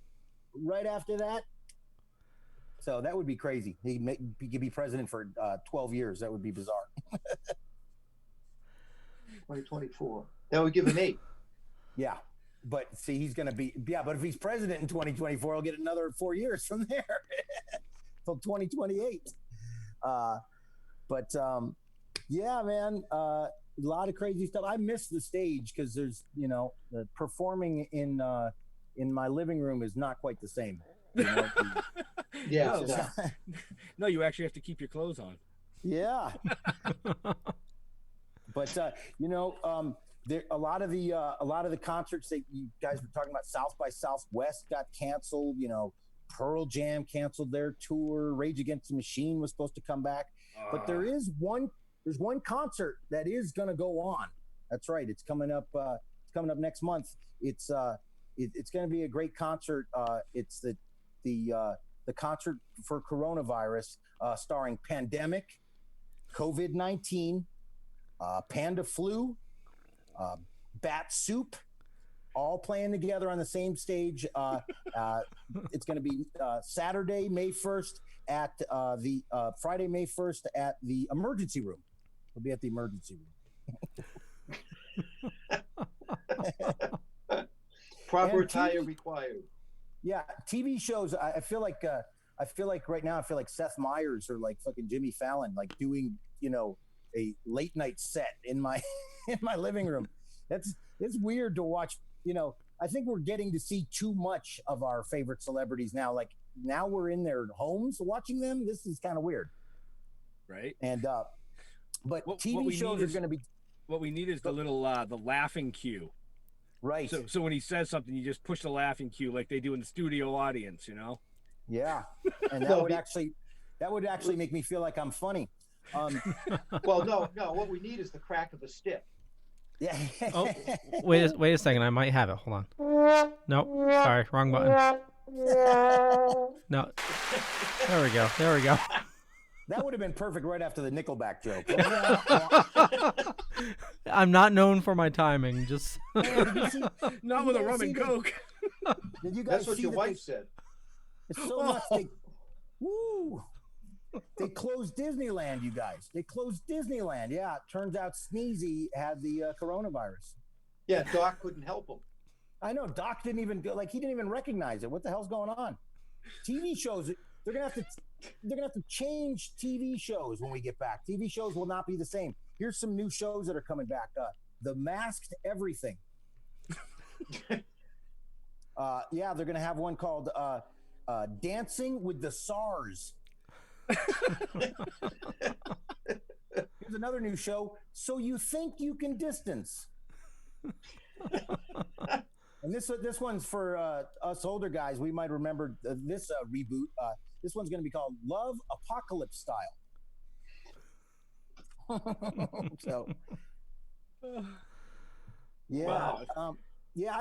right after that. So that would be crazy. He could be president for 12 years. That would be bizarre. 2024. That would give him 8. Yeah. But see, he's going to be, but if he's president in 2024, he'll get another 4 years from there till 2028. Yeah, man, a lot of crazy stuff. I miss the stage because there's, the performing in my living room is not quite the same. Yeah. No, you actually have to keep your clothes on. Yeah. But there a lot of the concerts that you guys were talking about, South by Southwest got canceled. Pearl Jam canceled their tour. Rage Against the Machine was supposed to come back, but there's one concert that is going to go on. That's right. It's coming up. It's coming up next month. It's going to be a great concert. It's the concert for coronavirus, starring Pandemic, COVID-19, Panda Flu, Bat Soup, all playing together on the same stage. It's going to be Saturday, May 1st at the Friday, May 1st at the emergency room. We'll be at the emergency room. Proper attire required. Yeah, TV shows. I feel like right now, I feel like Seth Meyers or like fucking Jimmy Fallon, like doing, a late night set in my in my living room. It's weird to watch. I think we're getting to see too much of our favorite celebrities now. Like now we're in their homes watching them. This is kind of weird, right? And but What TV we shows need are is- going to be What we need is the little the laughing cue. right. So when he says something, you just push the laughing cue like they do in the studio audience, you know? Yeah, and that Well, would actually make me feel like I'm funny. Well, no. What we need is the crack of a stick. Yeah. Oh, wait a second. I might have it. Hold on. Nope. Sorry, wrong button. No. There we go. That would have been perfect right after the Nickelback joke. I'm not known for my timing. Just Not with a rum and coke. Did you guys That's what see your that wife said. It's so nuts. They closed Disneyland, you guys. They closed Disneyland. Yeah, it turns out Sneezy had the coronavirus. Yeah, Doc couldn't help him. I know. Doc didn't even he didn't even recognize it. What the hell's going on? TV shows. They're gonna have to change TV shows when we get back. TV shows will not be the same. Here's some new shows that are coming back. The Masked Everything. Yeah, they're gonna have one called Dancing with the SARS. Here's another new show. So you think you can distance? And this one's for us older guys. We might remember this reboot. This one's going to be called Love Apocalypse Style. So, yeah, Wow. Yeah.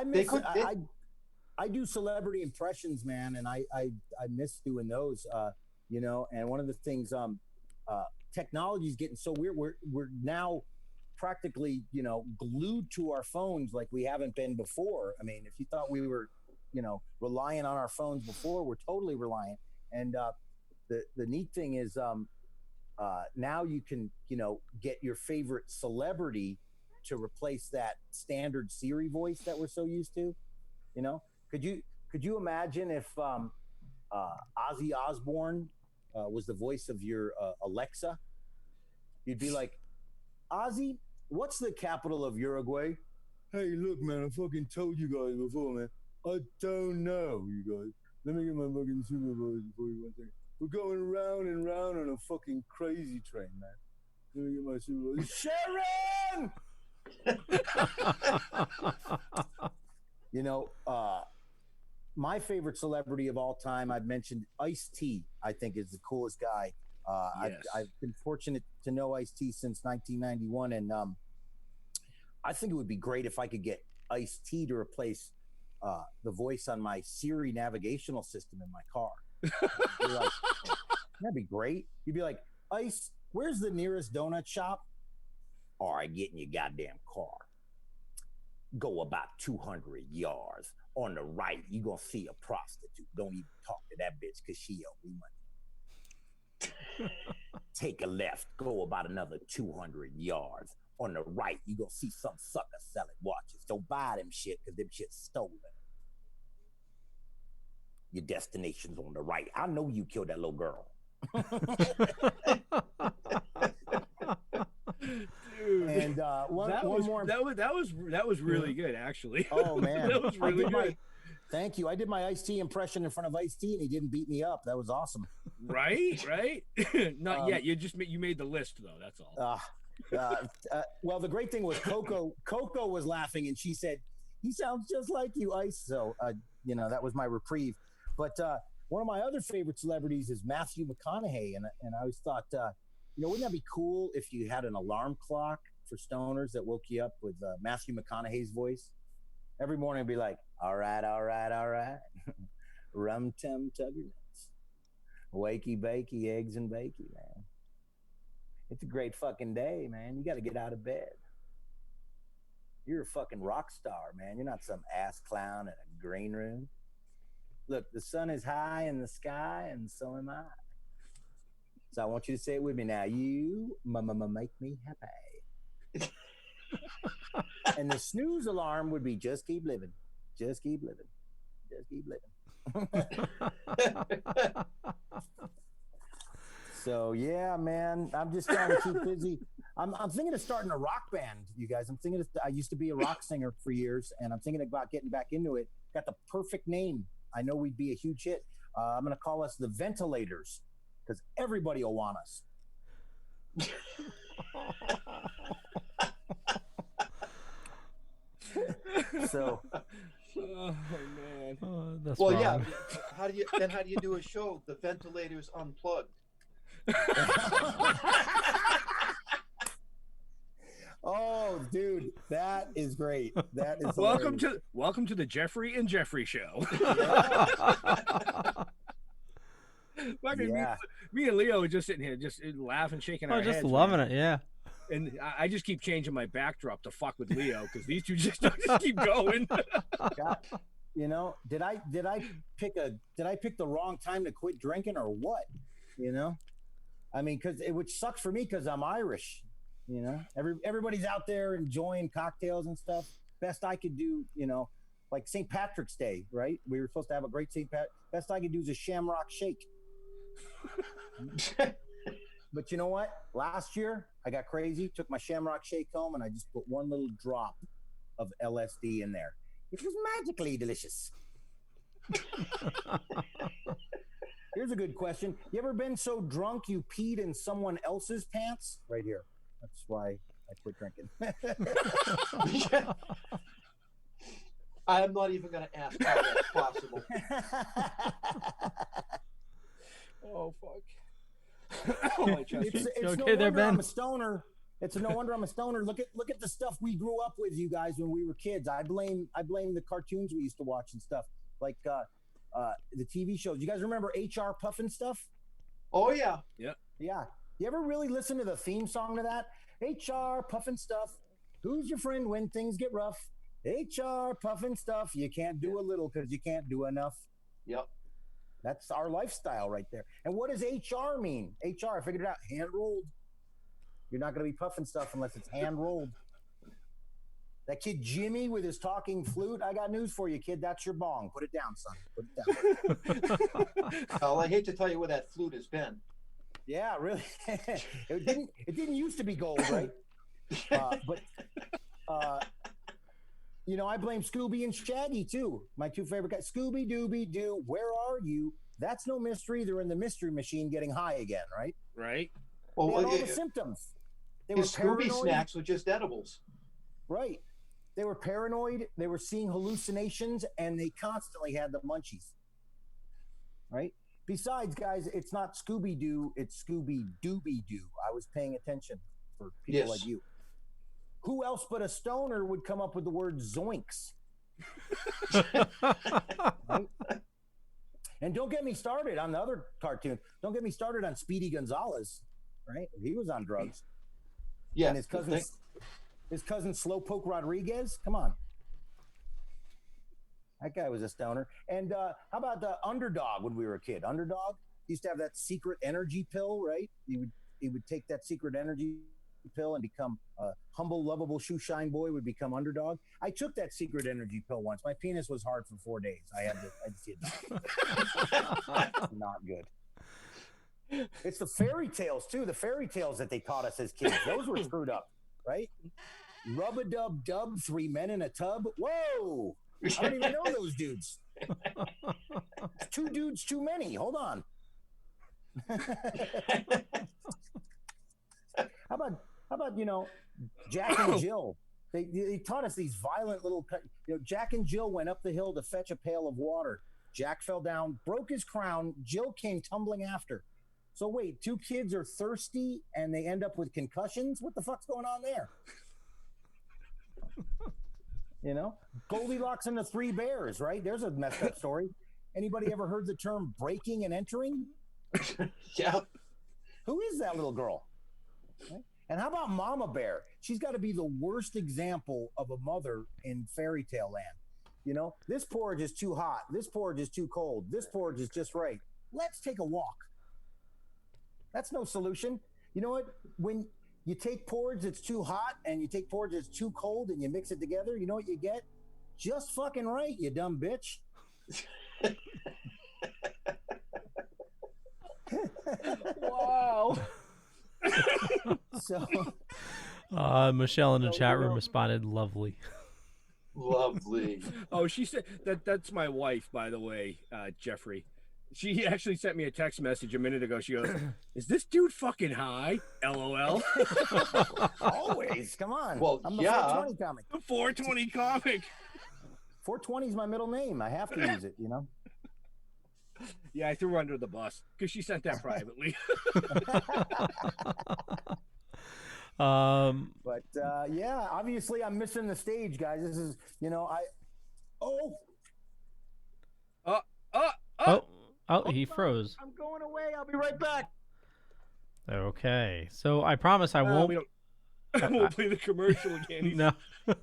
I do celebrity impressions, man, and I miss doing those. And one of the things, technology is getting so weird. We're now practically, glued to our phones like we haven't been before. I mean, if you thought we were, relying on our phones before, we're totally reliant. And the neat thing is, now you can, get your favorite celebrity to replace that standard Siri voice that we're so used to. Could you imagine if Ozzy Osbourne was the voice of your Alexa? You'd be like, Ozzy, what's the capital of Uruguay? Hey, look, man, I fucking told you guys before, man. I don't know, you guys. Let me get my fucking supervisor for you one second. We're going round and round on a fucking crazy train, man. Let me get my supervisor. Sharon! My favorite celebrity of all time, I've mentioned Ice-T, I think is the coolest guy. Yes. I've been fortunate to know Ice-T since 1991, and I think it would be great if I could get Ice-T to replace the voice on my Siri navigational system in my car. That'd be great. You'd be like, Ice, where's the nearest donut shop? All right, get in your goddamn car. Go about 200 yards. On the right, you're going to see a prostitute. Don't even talk to that bitch because she owe me money. Take a left. Go about another 200 yards. On the right, you're going to see some sucker selling watches. Don't buy them shit because them shit's stolen. Your destination's on the right. I know you killed that little girl. Dude. And one more. That was really good, actually. Oh man, that was really good. Thank you. I did my Ice-T impression in front of Ice-T, and he didn't beat me up. That was awesome. Right. Not yet. You made the list though. That's all. Well, the great thing was Coco was laughing, and she said, "He sounds just like you, Ice." So that was my reprieve. But one of my other favorite celebrities is Matthew McConaughey, and I always thought, wouldn't that be cool if you had an alarm clock for stoners that woke you up with Matthew McConaughey's voice? Every morning I'd be like, all right. Rum tum tugger nuts. Wakey bakey, eggs and bakey, man. It's a great fucking day, man. You got to get out of bed. You're a fucking rock star, man. You're not some ass clown in a green room. Look, the sun is high in the sky, and so am I. So I want you to say it with me now. You make me happy. And the snooze alarm would be just keep living. Just keep living. Just keep living. So yeah, man, I'm just trying to keep busy. I'm thinking of starting a rock band, you guys. I used to be a rock singer for years, and I'm thinking about getting back into it. Got the perfect name. I know we'd be a huge hit. I'm going to call us the Ventilators because everybody will want us. So, Oh man. That's Well, wrong. yeah. How do you do a show? The Ventilators Unplugged. oh, dude, that is great. That is Welcome hilarious. to the Jeffrey and Jeffrey show. Fucking Yeah. me and Leo are just sitting here, just laughing, shaking our Oh, just heads, loving man. it. Yeah. And I just keep changing my backdrop to fuck with Leo because these two just keep going. God, you know, did I pick the wrong time to quit drinking or what? You know, I mean, which sucks for me because I'm Irish. You know, everybody's out there enjoying cocktails and stuff. Best I could do, you know, like St. Patrick's Day, right? We were supposed to have a great St. Pat. Best I could do is a Shamrock Shake. But you know what? Last year, I got crazy, took my Shamrock Shake home, and I just put one little drop of LSD in there. It was magically delicious. Here's a good question. You ever been so drunk you peed in someone else's pants? Right here. That's why I quit drinking. I'm not even going to ask how that's possible. Oh fuck. Oh, my chest. It's okay no there, wonder Ben? I'm a stoner. It's no wonder I'm a stoner. Look at the stuff we grew up with, you guys, when we were kids. I blame the cartoons we used to watch and stuff, like the TV shows. You guys remember HR Puffin stuff? Oh yeah. Yeah. Yeah. You ever really listen to the theme song to that? HR Puffin stuff. Who's your friend when things get rough? HR Puffin stuff. You can't do a little because you can't do enough. Yep. That's our lifestyle right there. And what does HR mean? HR, I figured it out. Hand rolled. You're not going to be puffing stuff unless it's hand rolled. That kid Jimmy with his talking flute, I got news for you, kid. That's your bong. Put it down, son. Put it down. Well, I hate to tell you where that flute has been. Yeah, really. It didn't used to be gold, right? But you know, I blame Scooby and Shaggy too. My two favorite guys. Scooby Dooby Doo, where are you? That's no mystery. They're in the mystery machine getting high again, right? Right. They Well, had all the symptoms. They were his Scooby paranoid. snacks were just edibles. Right. They were paranoid. They were seeing hallucinations, and they constantly had the munchies. Right. Besides, guys, it's not Scooby Doo. It's Scooby Dooby Doo. I was paying attention for people like you. Who else but a stoner would come up with the word zoinks? Right? And don't get me started on the other cartoon. Don't get me started on Speedy Gonzalez, right? He was on drugs. Yeah. And his cousin Slowpoke Rodriguez. Come on. That guy was a stoner. And how about the Underdog when we were a kid? Underdog used to have that secret energy pill, right? He would take that secret energy pill and become a humble, lovable shoe shine boy, would become Underdog. I took that secret energy pill once. My penis was hard for 4 days. I had to see it. Not good. It's the fairy tales too. The fairy tales that they taught us as kids. Those were screwed up, right? Rub-a-dub-dub, 3 men in a tub. Whoa! I don't even know those dudes. 2 dudes too many. Hold on. How about you know, Jack and Jill? They taught us these violent little. You know, Jack and Jill went up the hill to fetch a pail of water. Jack fell down, broke his crown. Jill came tumbling after. So wait, 2 kids are thirsty and they end up with concussions? What the fuck's going on there? You know, Goldilocks and the 3 bears, right? There's a messed up story. Anybody ever heard the term breaking and entering? Yeah. Who is that little girl? Right? And how about Mama Bear? She's got to be the worst example of a mother in fairy tale land. You know, this porridge is too hot. This porridge is too cold. This porridge is just right. Let's take a walk. That's no solution. You know what? When you take porridge that's too hot and you take porridge that's too cold and you mix it together, you know what you get? Just fucking right, you dumb bitch. Wow. So Michelle in the chat room responded, "Lovely." Lovely. Oh, she said that's my wife, by the way, Jeffrey. She actually sent me a text message a minute ago. She goes, "Is this dude fucking high?" LOL. always, come on. Well, I'm the yeah. 420 comic. The 420 comic. 420 is my middle name. I have to use it, you know. Yeah, I threw her under the bus because she sent that privately. But yeah, obviously I'm missing the stage, guys. This is, you know, Oh, he froze. I'm going away. I'll be right back. Okay, so I promise I won't. We won't play the commercial again. No. He's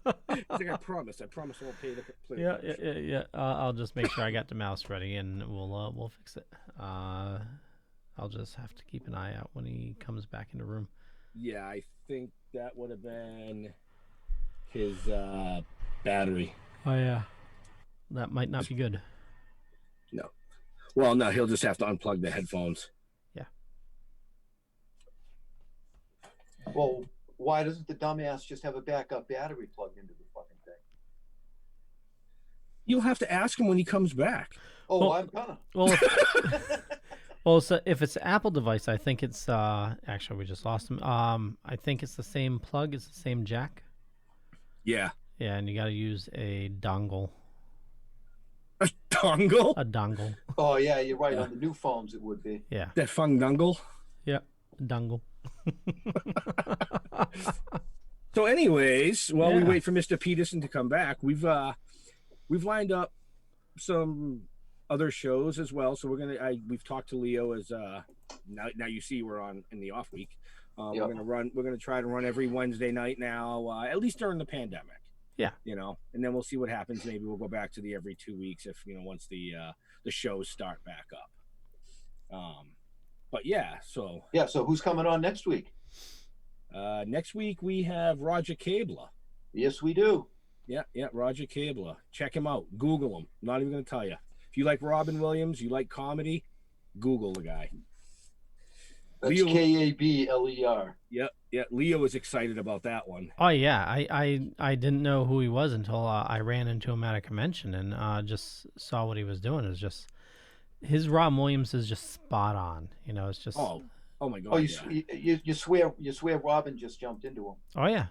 like, I promise I won't play the commercial. Yeah. I'll just make sure I got the mouse ready, and we'll fix it. I'll just have to keep an eye out when he comes back in the room. Yeah, I think that would have been his battery. Oh yeah, that might not be good. No. Well, no, he'll just have to unplug the headphones. Yeah. Well, why doesn't the dumbass just have a backup battery plugged into the fucking thing? You'll have to ask him when he comes back. Oh, Well- I'm gonna. Well, so if it's an Apple device, I think it's actually we just lost him. I think it's the same plug, it's the same jack. Yeah. Yeah, and you got to use a dongle. A dongle? A dongle. Oh yeah, you're right. On the new phones, it would be. Yeah. That fun dongle? Yeah. Dongle. So, anyways, while we Yeah. wait for Mr. Peterson to come back, we've lined up some other shows as well. So we've talked to Leo as now you see we're on in the off week. Yep. We're gonna try to run every Wednesday night now, at least during the pandemic. Yeah. You know, and then we'll see what happens. Maybe we'll go back to the every 2 weeks if once the shows start back up. But yeah, so So who's coming on next week? next week we have Roger Cabler. Yes, we do. Yeah, Roger Cabler. Check him out. Google him. I'm not even going to tell you. If you like Robin Williams, you like comedy, Google the guy. That's Leo- Kabler. Yeah. Leo is excited about that one. Oh yeah, I didn't know who he was until I ran into him at a convention and just saw what he was doing. It's just his Robin Williams is just spot on. You know, it's just Oh my God. Oh, yeah. you swear Robin just jumped into him. Oh yeah.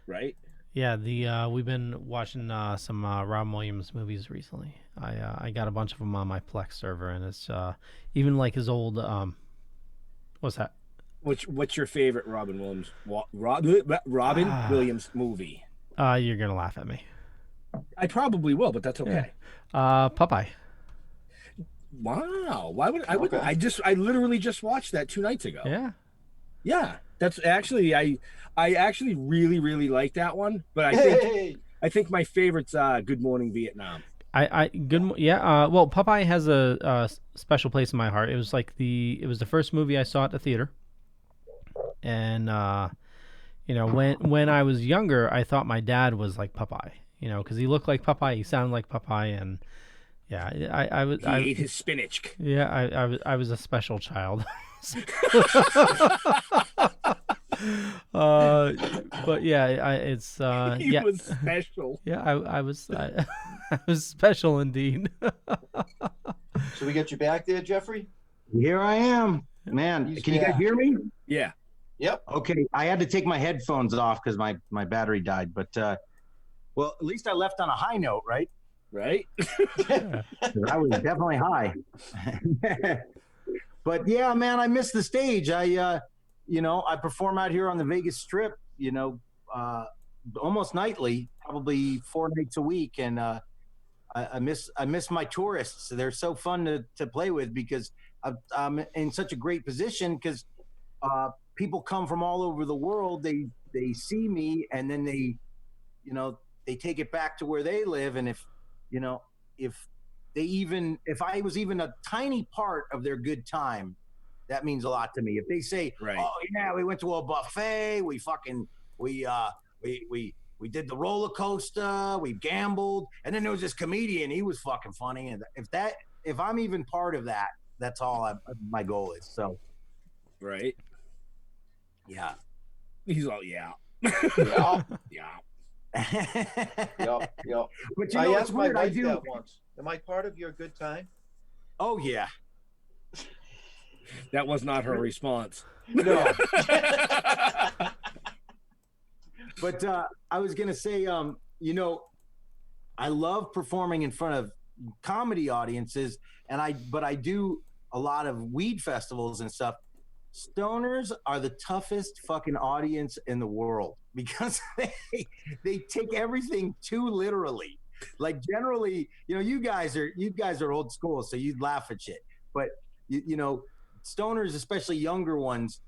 Right? Yeah, we've been watching some Robin Williams movies recently. I got a bunch of them on my Plex server, and it's even like his old what's that? What's your favorite Robin Williams Williams movie? You're gonna laugh at me. I probably will, but that's okay. Popeye. Wow. Why would I? Okay. I literally just watched that 2 nights ago. Yeah. Yeah. That's actually I actually really really like that one, but I think my favorite's Good Morning Vietnam. Well, Popeye has a special place in my heart. It was the first movie I saw at the theater, and when I was younger, I thought my dad was like Popeye, because he looked like Popeye, he sounded like Popeye, and yeah, He ate his spinach. Yeah, I was a special child. But yeah, it's He was special. Yeah, I was I was special indeed. So we get you back there, Jeffrey? Here I am, man. He's Can you guys back. hear me? Yeah. Yep. Okay, I had to take my headphones off because my battery died. But well, at least I left on a high note, right? Right. 'Cause I was definitely high. But yeah, man, I missed the stage. I perform out here on the Vegas Strip, almost nightly, probably 4 nights a week, and I miss my tourists. They're so fun to play with because I'm in such a great position because people come from all over the world. They see me, and then they take it back to where they live, and if I was even a tiny part of their good time, that means a lot to me. If they say, Right. "Oh yeah, we went to a buffet, we did the roller coaster, we gambled, and then there was this comedian, he was fucking funny," and if I'm even part of that, That's all my goal is. So, Right. yeah. He's all, yeah. Yeah. Yeah. Yep. But you I know, it's asked my weird. I wife do. that once. Am I part of your good time? Oh yeah. That was not her response. No. But I was gonna say, you know, I love performing in front of comedy audiences, but I do a lot of weed festivals and stuff. Stoners are the toughest fucking audience in the world because they take everything too literally. Like generally, you know, you guys are old school, so you'd laugh at shit. But you know, stoners, especially younger ones,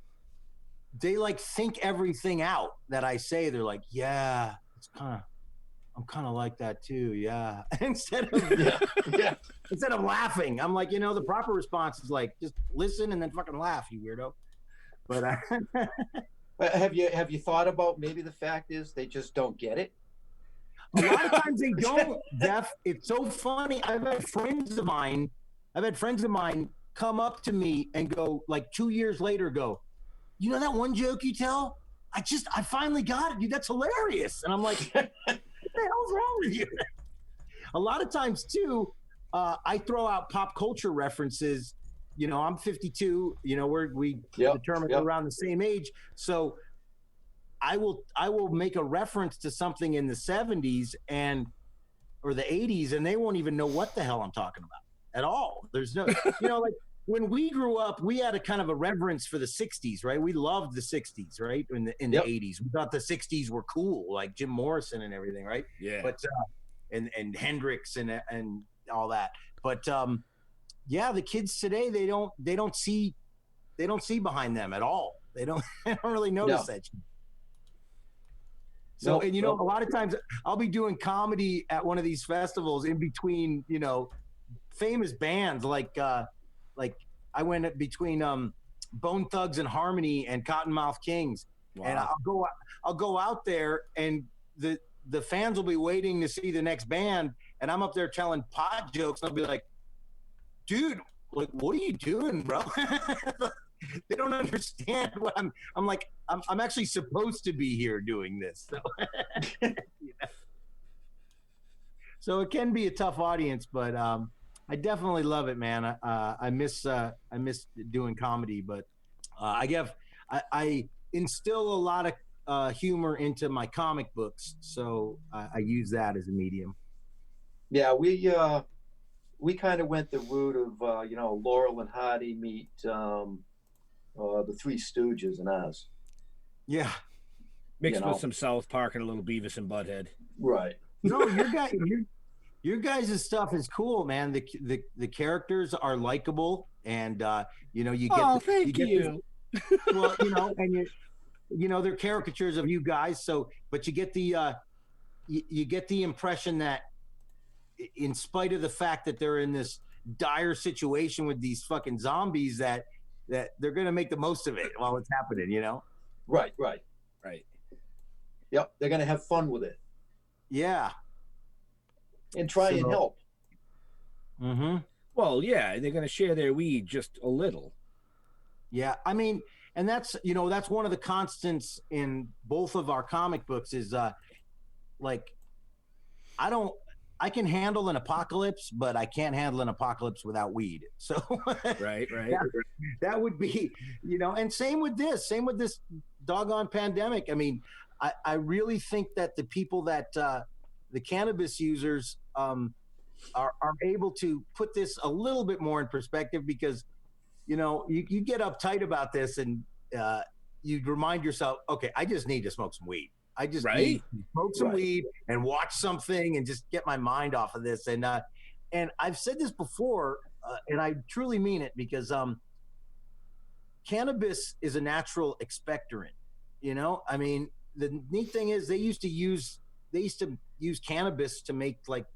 they like think everything out that I say. They're like, yeah, I'm kind of like that too. Yeah. Instead of laughing, I'm like, you know, the proper response is like, just listen and then fucking laugh, you weirdo. But Have you thought about maybe the fact is they just don't get it? a lot of times they don't, Jeff. It's so funny. I've had friends of mine come up to me and go, like 2 years later, go, you know that one joke you tell? I finally got it, dude. That's hilarious. And I'm like, what the hell's wrong with you? A lot of times too, I throw out pop culture references. You know, I'm 52. You know, we determined around the same age. So I will make a reference to something in the 70s or the 80s, and they won't even know what the hell I'm talking about at all. There's no, you know, like when we grew up, we had a kind of a reverence for the 60s, right? We loved the 60s, right? In the 80s, we thought the 60s were cool, like Jim Morrison and everything, right? Yeah. But and Hendrix and all that. But yeah, the kids today, they don't see behind them at all. They don't really notice that shit. So, and you know, a lot of times I'll be doing comedy at one of these festivals in between, you know, famous bands like I went between Bone Thugs and Harmony and Cottonmouth Kings. Wow. And I'll go out there and the fans will be waiting to see the next band, and I'm up there telling pot jokes. And I'll be like, dude, like, what are you doing, bro? They don't understand what I'm like. I'm actually supposed to be here doing this. So, yeah. So it can be a tough audience, but I definitely love it, man. I miss doing comedy, but I instill a lot of humor into my comic books, so I use that as a medium. Yeah, we kind of went the route of you know, Laurel and Hardy meet the Three Stooges and us. Yeah, mixed with some South Park and a little Beavis and Butthead. Right. No, your guys' stuff is cool, man. The characters are likable, and you know, you get. Oh, thank you. Well, you know, and you know, they're caricatures of you guys. So, but you get the you get the impression that, in spite of the fact that they're in this dire situation with these fucking zombies, that they're going to make the most of it while it's happening, you know? Right. Yep, they're going to have fun with it. Yeah. And try and help. Mm-hmm. Well, yeah, they're going to share their weed just a little. Yeah, I mean, and that's, you know, that's one of the constants in both of our comic books is like, I can handle an apocalypse, but I can't handle an apocalypse without weed. So right. That would be, you know, and same with this doggone pandemic. I mean, I really think that the people that the cannabis users are able to put this a little bit more in perspective, because, you know, you get uptight about this and you remind yourself, okay, I just need to smoke some weed. I just need to smoke some weed and watch something and just get my mind off of this. And I've said this before, and I truly mean it, because cannabis is a natural expectorant. You know, I mean, the neat thing is they used to use cannabis to make like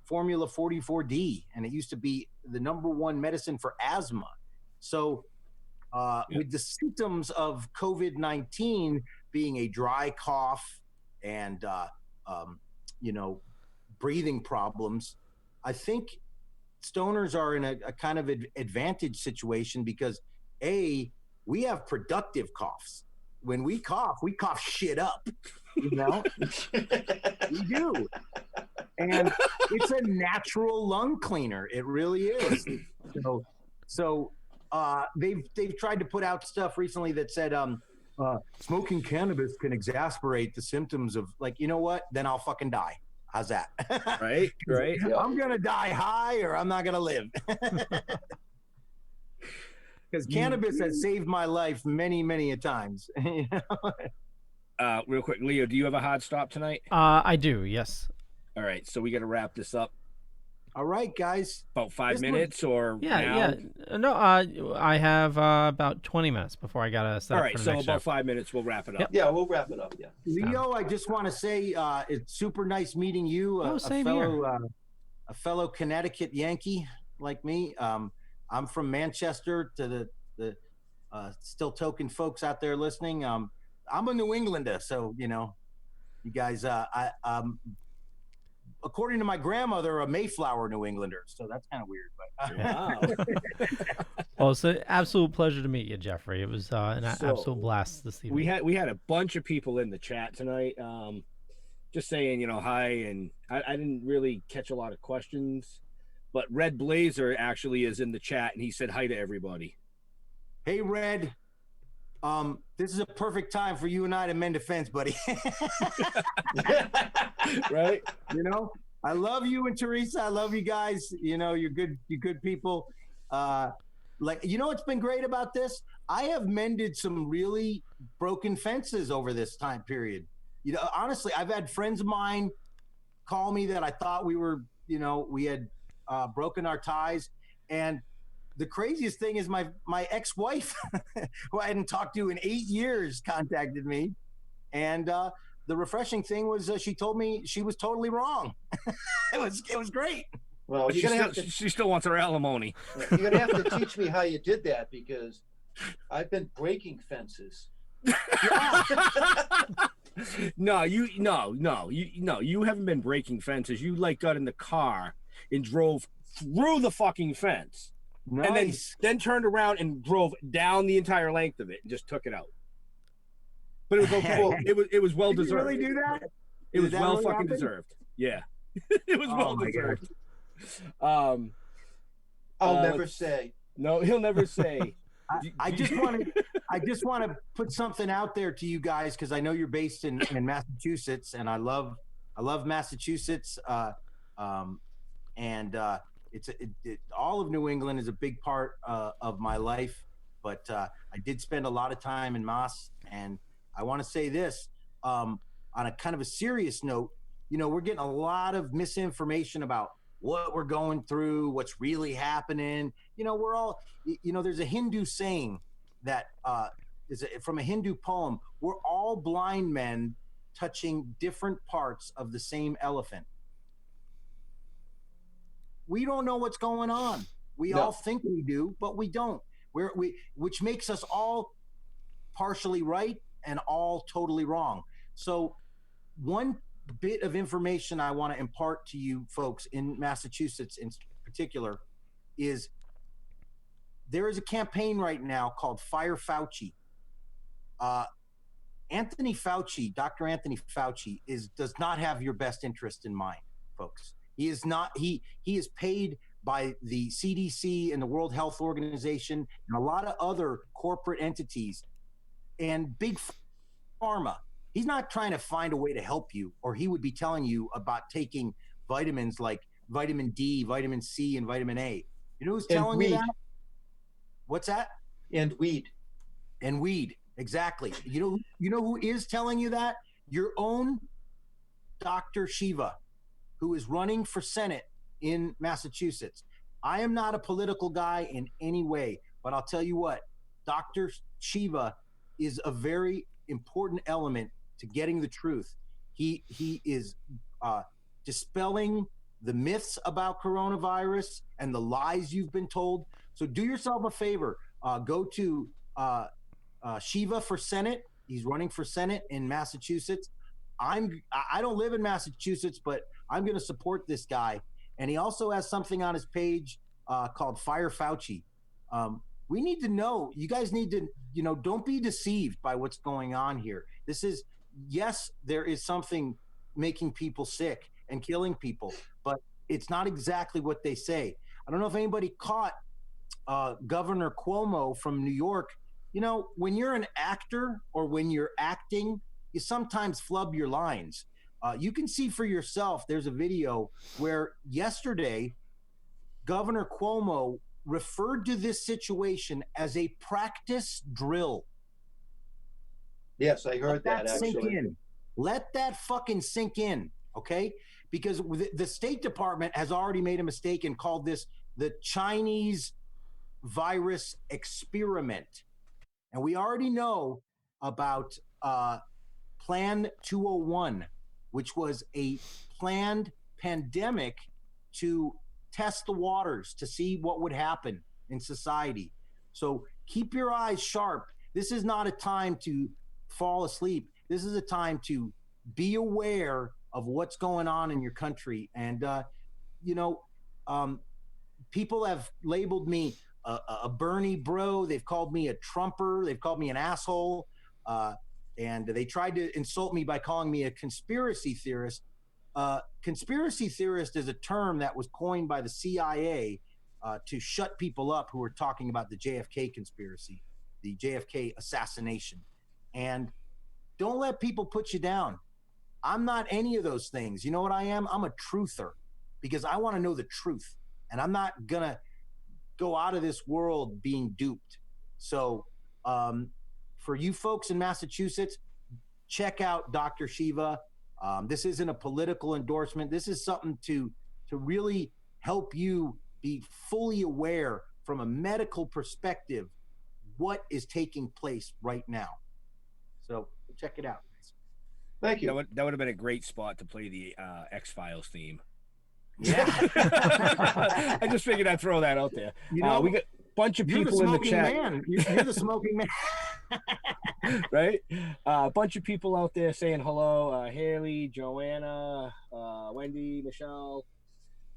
Formula 44D, and it used to be the #1 medicine for asthma. So with the symptoms of COVID-19 being a dry cough and, you know, breathing problems, I think stoners are in a kind of advantage situation because we have productive coughs. When we cough shit up, you know. We do, and it's a natural lung cleaner. It really is. So they've tried to put out stuff recently that said smoking cannabis can exacerbate the symptoms of, like, you know what? Then I'll fucking die. How's that? Right. I'm gonna die high, or I'm not gonna live. Because cannabis has saved my life many, many a times. You know? Real quick, Leo, do you have a hard stop tonight? I do, yes. All right, so we got to wrap this up. All right, guys. About 5 minutes or Yeah, now? yeah. No, I have about 20 minutes before I gotta set All up right, for the so next about show. 5 minutes, we'll wrap it up. Yep. Yeah, we'll wrap it up. Yeah. Leo, I just want to say it's super nice meeting you. Same here. A fellow Connecticut Yankee like me. I'm from Manchester. To the still token folks out there listening, I'm a New Englander, so you know, you guys. According to my grandmother, a Mayflower New Englander, so that's kind of weird. But Wow. Well, it's an absolute pleasure to meet you, Jeffrey. It was an absolute blast this evening. we had a bunch of people in the chat tonight, just saying, you know, hi, and I didn't really catch a lot of questions, but Red Blazer actually is in the chat, and he said hi to everybody. Hey, Red. This is a perfect time for you and I to mend a fence, buddy. Right? You know, I love you and Teresa. I love you guys. You know, you're good people. Like, you know what's been great about this? I have mended some really broken fences over this time period. You know, honestly, I've had friends of mine call me that I thought we were, you know, we had broken our ties. And the craziest thing is my ex-wife, who I hadn't talked to in 8 years, contacted me. And the refreshing thing was she told me she was totally wrong. It was great. Well, But she still wants her alimony. you're gonna have to teach me how you did that, because I've been breaking fences. No, you haven't been breaking fences. You like got in the car and drove through the fucking fence. Nice. And then turned around and drove down the entire length of it and just took it out. But it was okay. It was well Did you deserved. really do that? It was Did that well really fucking happen? deserved. Yeah. It was Oh well my deserved. I'll never say. No, he'll never say. I just want to put something out there to you guys, because I know you're based in Massachusetts, and I love Massachusetts. All of New England is a big part of my life, but I did spend a lot of time in Mass, and I want to say this on a kind of a serious note. You know, we're getting a lot of misinformation about what we're going through, what's really happening. You know, we're all, you know, there's a Hindu saying that is from a Hindu poem. We're all blind men touching different parts of the same elephant. We don't know what's going on. We all think we do, but we don't. Which makes us all partially right and all totally wrong. So one bit of information I want to impart to you folks in Massachusetts in particular is there is a campaign right now called Fire Fauci. Anthony Fauci, Dr. Anthony Fauci does not have your best interest in mind, folks. He is not, he is paid by the CDC and the World Health Organization and a lot of other corporate entities and big pharma. He's not trying to find a way to help you, or he would be telling you about taking vitamins like vitamin D, vitamin C, and vitamin A. You know who's telling you that? What's that? And weed. And weed, exactly. You know who is telling you that? Your own Dr. Shiva, who is running for Senate in Massachusetts. I am not a political guy in any way, but I'll tell you what, Dr. Shiva is a very important element to getting the truth. He is dispelling the myths about coronavirus and the lies you've been told. So do yourself a favor. Go to Shiva for Senate. He's running for Senate in Massachusetts. I don't live in Massachusetts, but I'm going to support this guy. And he also has something on his page called Fire Fauci. We need to know, you guys need to, don't be deceived by what's going on here. This is, yes, there is something making people sick and killing people, but it's not exactly what they say. I don't know if anybody caught Governor Cuomo from New York. When you're an actor or when you're acting, you sometimes flub your lines. You can see for yourself, there's a video where yesterday, Governor Cuomo referred to this situation as a practice drill. Yes, I heard that Sink actually. in. Let that fucking sink in, okay? Because the State Department has already made a mistake and called this the Chinese virus experiment. And we already know about Plan 201, which was a planned pandemic to test the waters to see what would happen in society. So keep your eyes sharp. This is not a time to fall asleep. This is a time to be aware of what's going on in your country. And, people have labeled me a Bernie bro. They've called me a Trumper. They've called me an asshole. And they tried to insult me by calling me a conspiracy theorist. Conspiracy theorist is a term that was coined by the CIA to shut people up who were talking about the JFK conspiracy, the JFK assassination. And don't let people put you down. I'm not any of those things. You know what I am? I'm a truther because I want to know the truth. And I'm not going to go out of this world being duped. So for you folks in Massachusetts, check out Dr. Shiva. This isn't a political endorsement. This is something to really help you be fully aware from a medical perspective what is taking place right now. So check it out. Thank you. That would have been a great spot to play the X-Files theme. Yeah. I just figured I'd throw that out there. We got a bunch of people in the chat. Man. You're the smoking man. Right? A bunch of people out there saying hello. Haley, Joanna, Wendy, Michelle,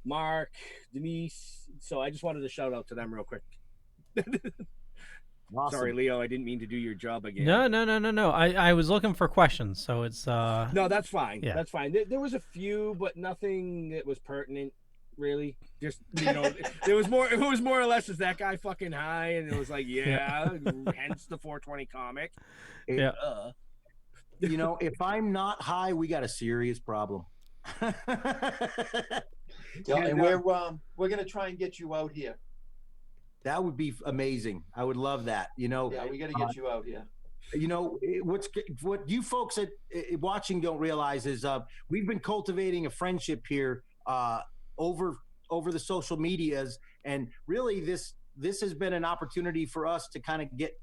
Mark, Denise. So I just wanted to shout out to them real quick. Awesome. Sorry, Leo, I didn't mean to do your job again. No. I was looking for questions, so it's No, that's fine. Yeah. That's fine. There was a few, but nothing that was pertinent, really. Just it was more or less, is that guy fucking high? And it was like, hence the 420 comic. Yeah. If I'm not high, we got a serious problem. And we're gonna try and get you out here. That would be amazing. I would love that. Yeah, we got to get you out here. What you folks watching don't realize is we've been cultivating a friendship here over the social medias, and really this has been an opportunity for us to kind of get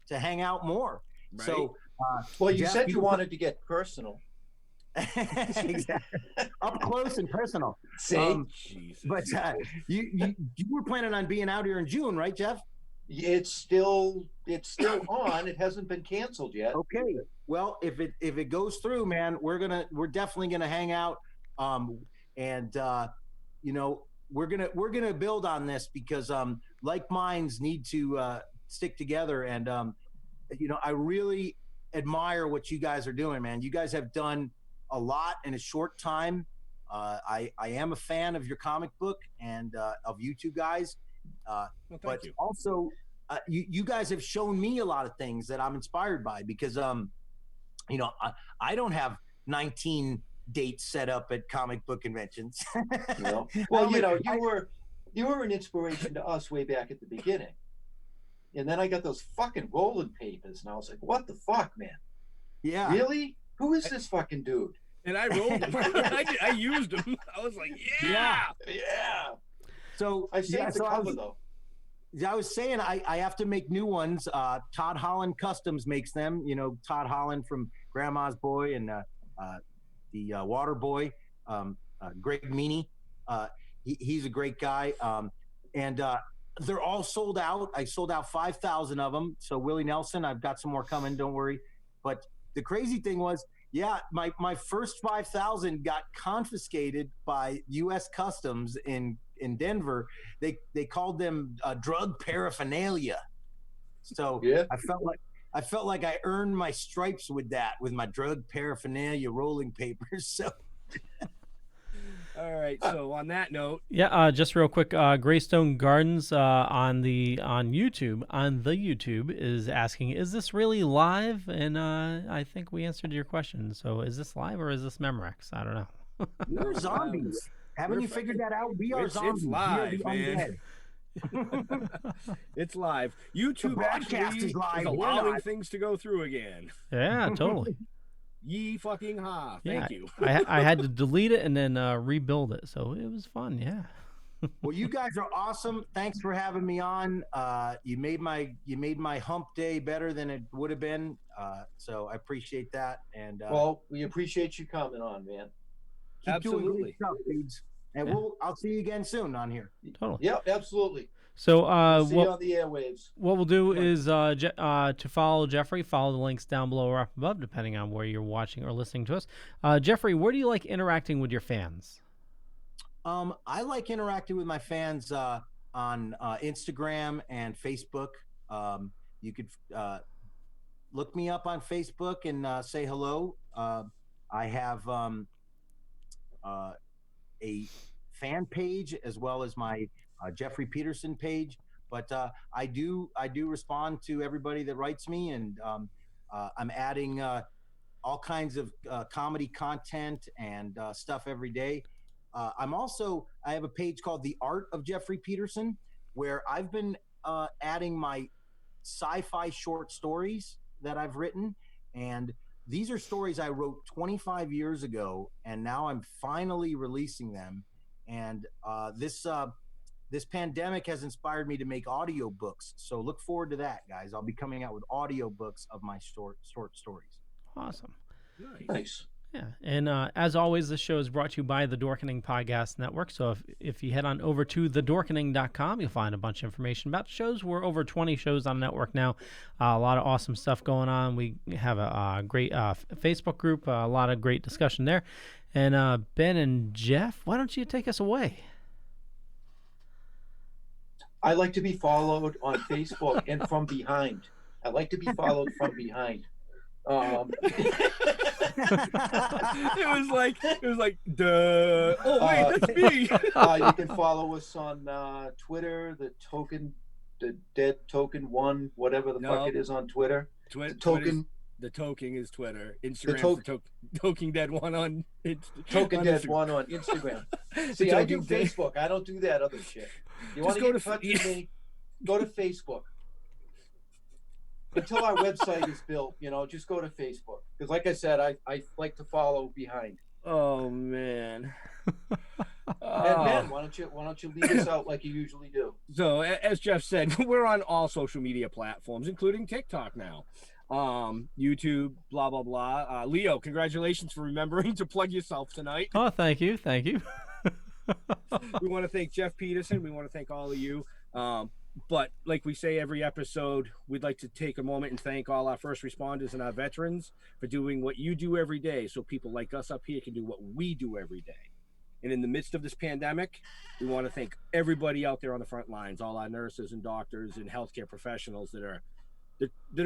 to hang out more. Right. So, well, you said you wanted to get personal. Exactly. Up close and personal. See? But you were planning on being out here in June, right, Jeff? It's still on. It hasn't been canceled yet. Okay. Well, if it goes through, man, we're definitely gonna hang out. We're gonna build on this because like minds need to stick together. And I really admire what you guys are doing, man. You guys have done a lot in a short time. I am a fan of your comic book and of you two guys. But you. Also, you guys have shown me a lot of things that I'm inspired by because, I don't have 19 dates set up at comic book conventions. No. Well, you were an inspiration to us way back at the beginning. And then I got those fucking rolling papers, and I was like, what the fuck, man? Yeah. Really? Who is this fucking dude? And I rolled them. I used them. I was like, yeah. So I saved the cover, though. I was saying I have to make new ones. Todd Holland Customs makes them. Todd Holland from Grandma's Boy and the Water Boy, Greg Meany. He's a great guy. And they're all sold out. I sold out 5,000 of them. So Willie Nelson, I've got some more coming. Don't worry. But the crazy thing was, Yeah, my first 5,000 got confiscated by U.S. Customs in Denver. They called them drug paraphernalia. So Yeah. I felt like I earned my stripes with my drug paraphernalia rolling papers. So All right. So on that note, Yeah, just real quick, Greystone Gardens on the YouTube is asking, is this really live? And I think we answered your question. So is this live or is this Memorex? I don't know. we're zombies. Haven't you figured that out? We are it's zombies. live, we are the man. undead. It's live. YouTube broadcast actually is live. We're allowing not. things to go through again. Yeah, totally. Ye fucking ha! Yeah, Thank you. I had to delete it and then rebuild it, so it was fun. Yeah. Well, you guys are awesome. Thanks for having me on. You made my hump day better than it would have been. So I appreciate that. And Well, we appreciate you coming on, man. keep doing Absolutely. great stuff, dudes. And Yeah. I'll see you again soon on here. Totally. Yeah, absolutely. So See you on the airwaves. what we'll do is to follow Jeffrey, follow the links down below or up above, depending on where you're watching or listening to us. Jeffrey, where do you like interacting with your fans? I like interacting with my fans on Instagram and Facebook. You could look me up on Facebook and say hello. I have a fan page as well as my Jeffrey Peterson page, but I do respond to everybody that writes me, and I'm adding all kinds of comedy content and stuff every day. I have a page called The Art of Jeffrey Peterson, where I've been adding my sci-fi short stories that I've written, and these are stories I wrote 25 years ago, and now I'm finally releasing them. And this pandemic has inspired me to make audiobooks. So look forward to that, guys. I'll be coming out with audiobooks of my short stories. Awesome. Nice. Yeah, and as always, this show is brought to you by the Dorkening Podcast Network. So if you head on over to thedorkening.com, you'll find a bunch of information about the shows. We're over 20 shows on the network now. A lot of awesome stuff going on. We have a great Facebook group, a lot of great discussion there. And Ben and Jeff, why don't you take us away? I like to be followed on Facebook and from behind. I like to be followed from behind. It was like, duh. Oh wait, that's me. You can follow us on Twitter, the Dead Token One, whatever the fuck it is on Twitter. The Token. The Toking is Twitter. Instagram. Toking Dead One on Token Dead One on Instagram. See, I do Facebook. I don't do that other shit. You want to get in touch with me? Go to Facebook. Until our website is built, just go to Facebook. Because like I said, I like to follow behind. Oh man. And Ben, why don't you lead us out like you usually do? So as Jeff said, we're on all social media platforms, including TikTok now. YouTube, blah blah blah. Leo, congratulations for remembering to plug yourself tonight. Oh, thank you. We want to thank Jeff Peterson. We want to thank all of you. But like we say every episode, we'd like to take a moment and thank all our first responders and our veterans for doing what you do every day, so people like us up here can do what we do every day. And in the midst of this pandemic, we want to thank everybody out there on the front lines, all our nurses and doctors and healthcare professionals that are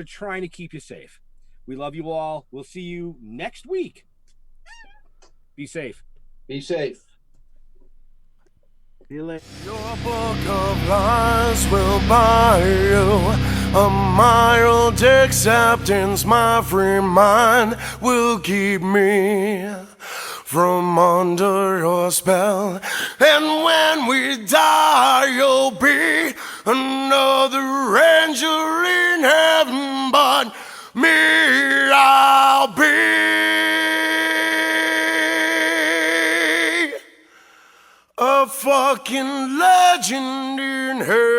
trying to keep you safe. We love you all. We'll see you next week. Be safe. Be safe. See you later. Your book of lies will buy you a mild acceptance. My free mind will keep me from under your spell. And when we die, you'll be another angel in heaven, but me, I'll be a fucking legend in hell.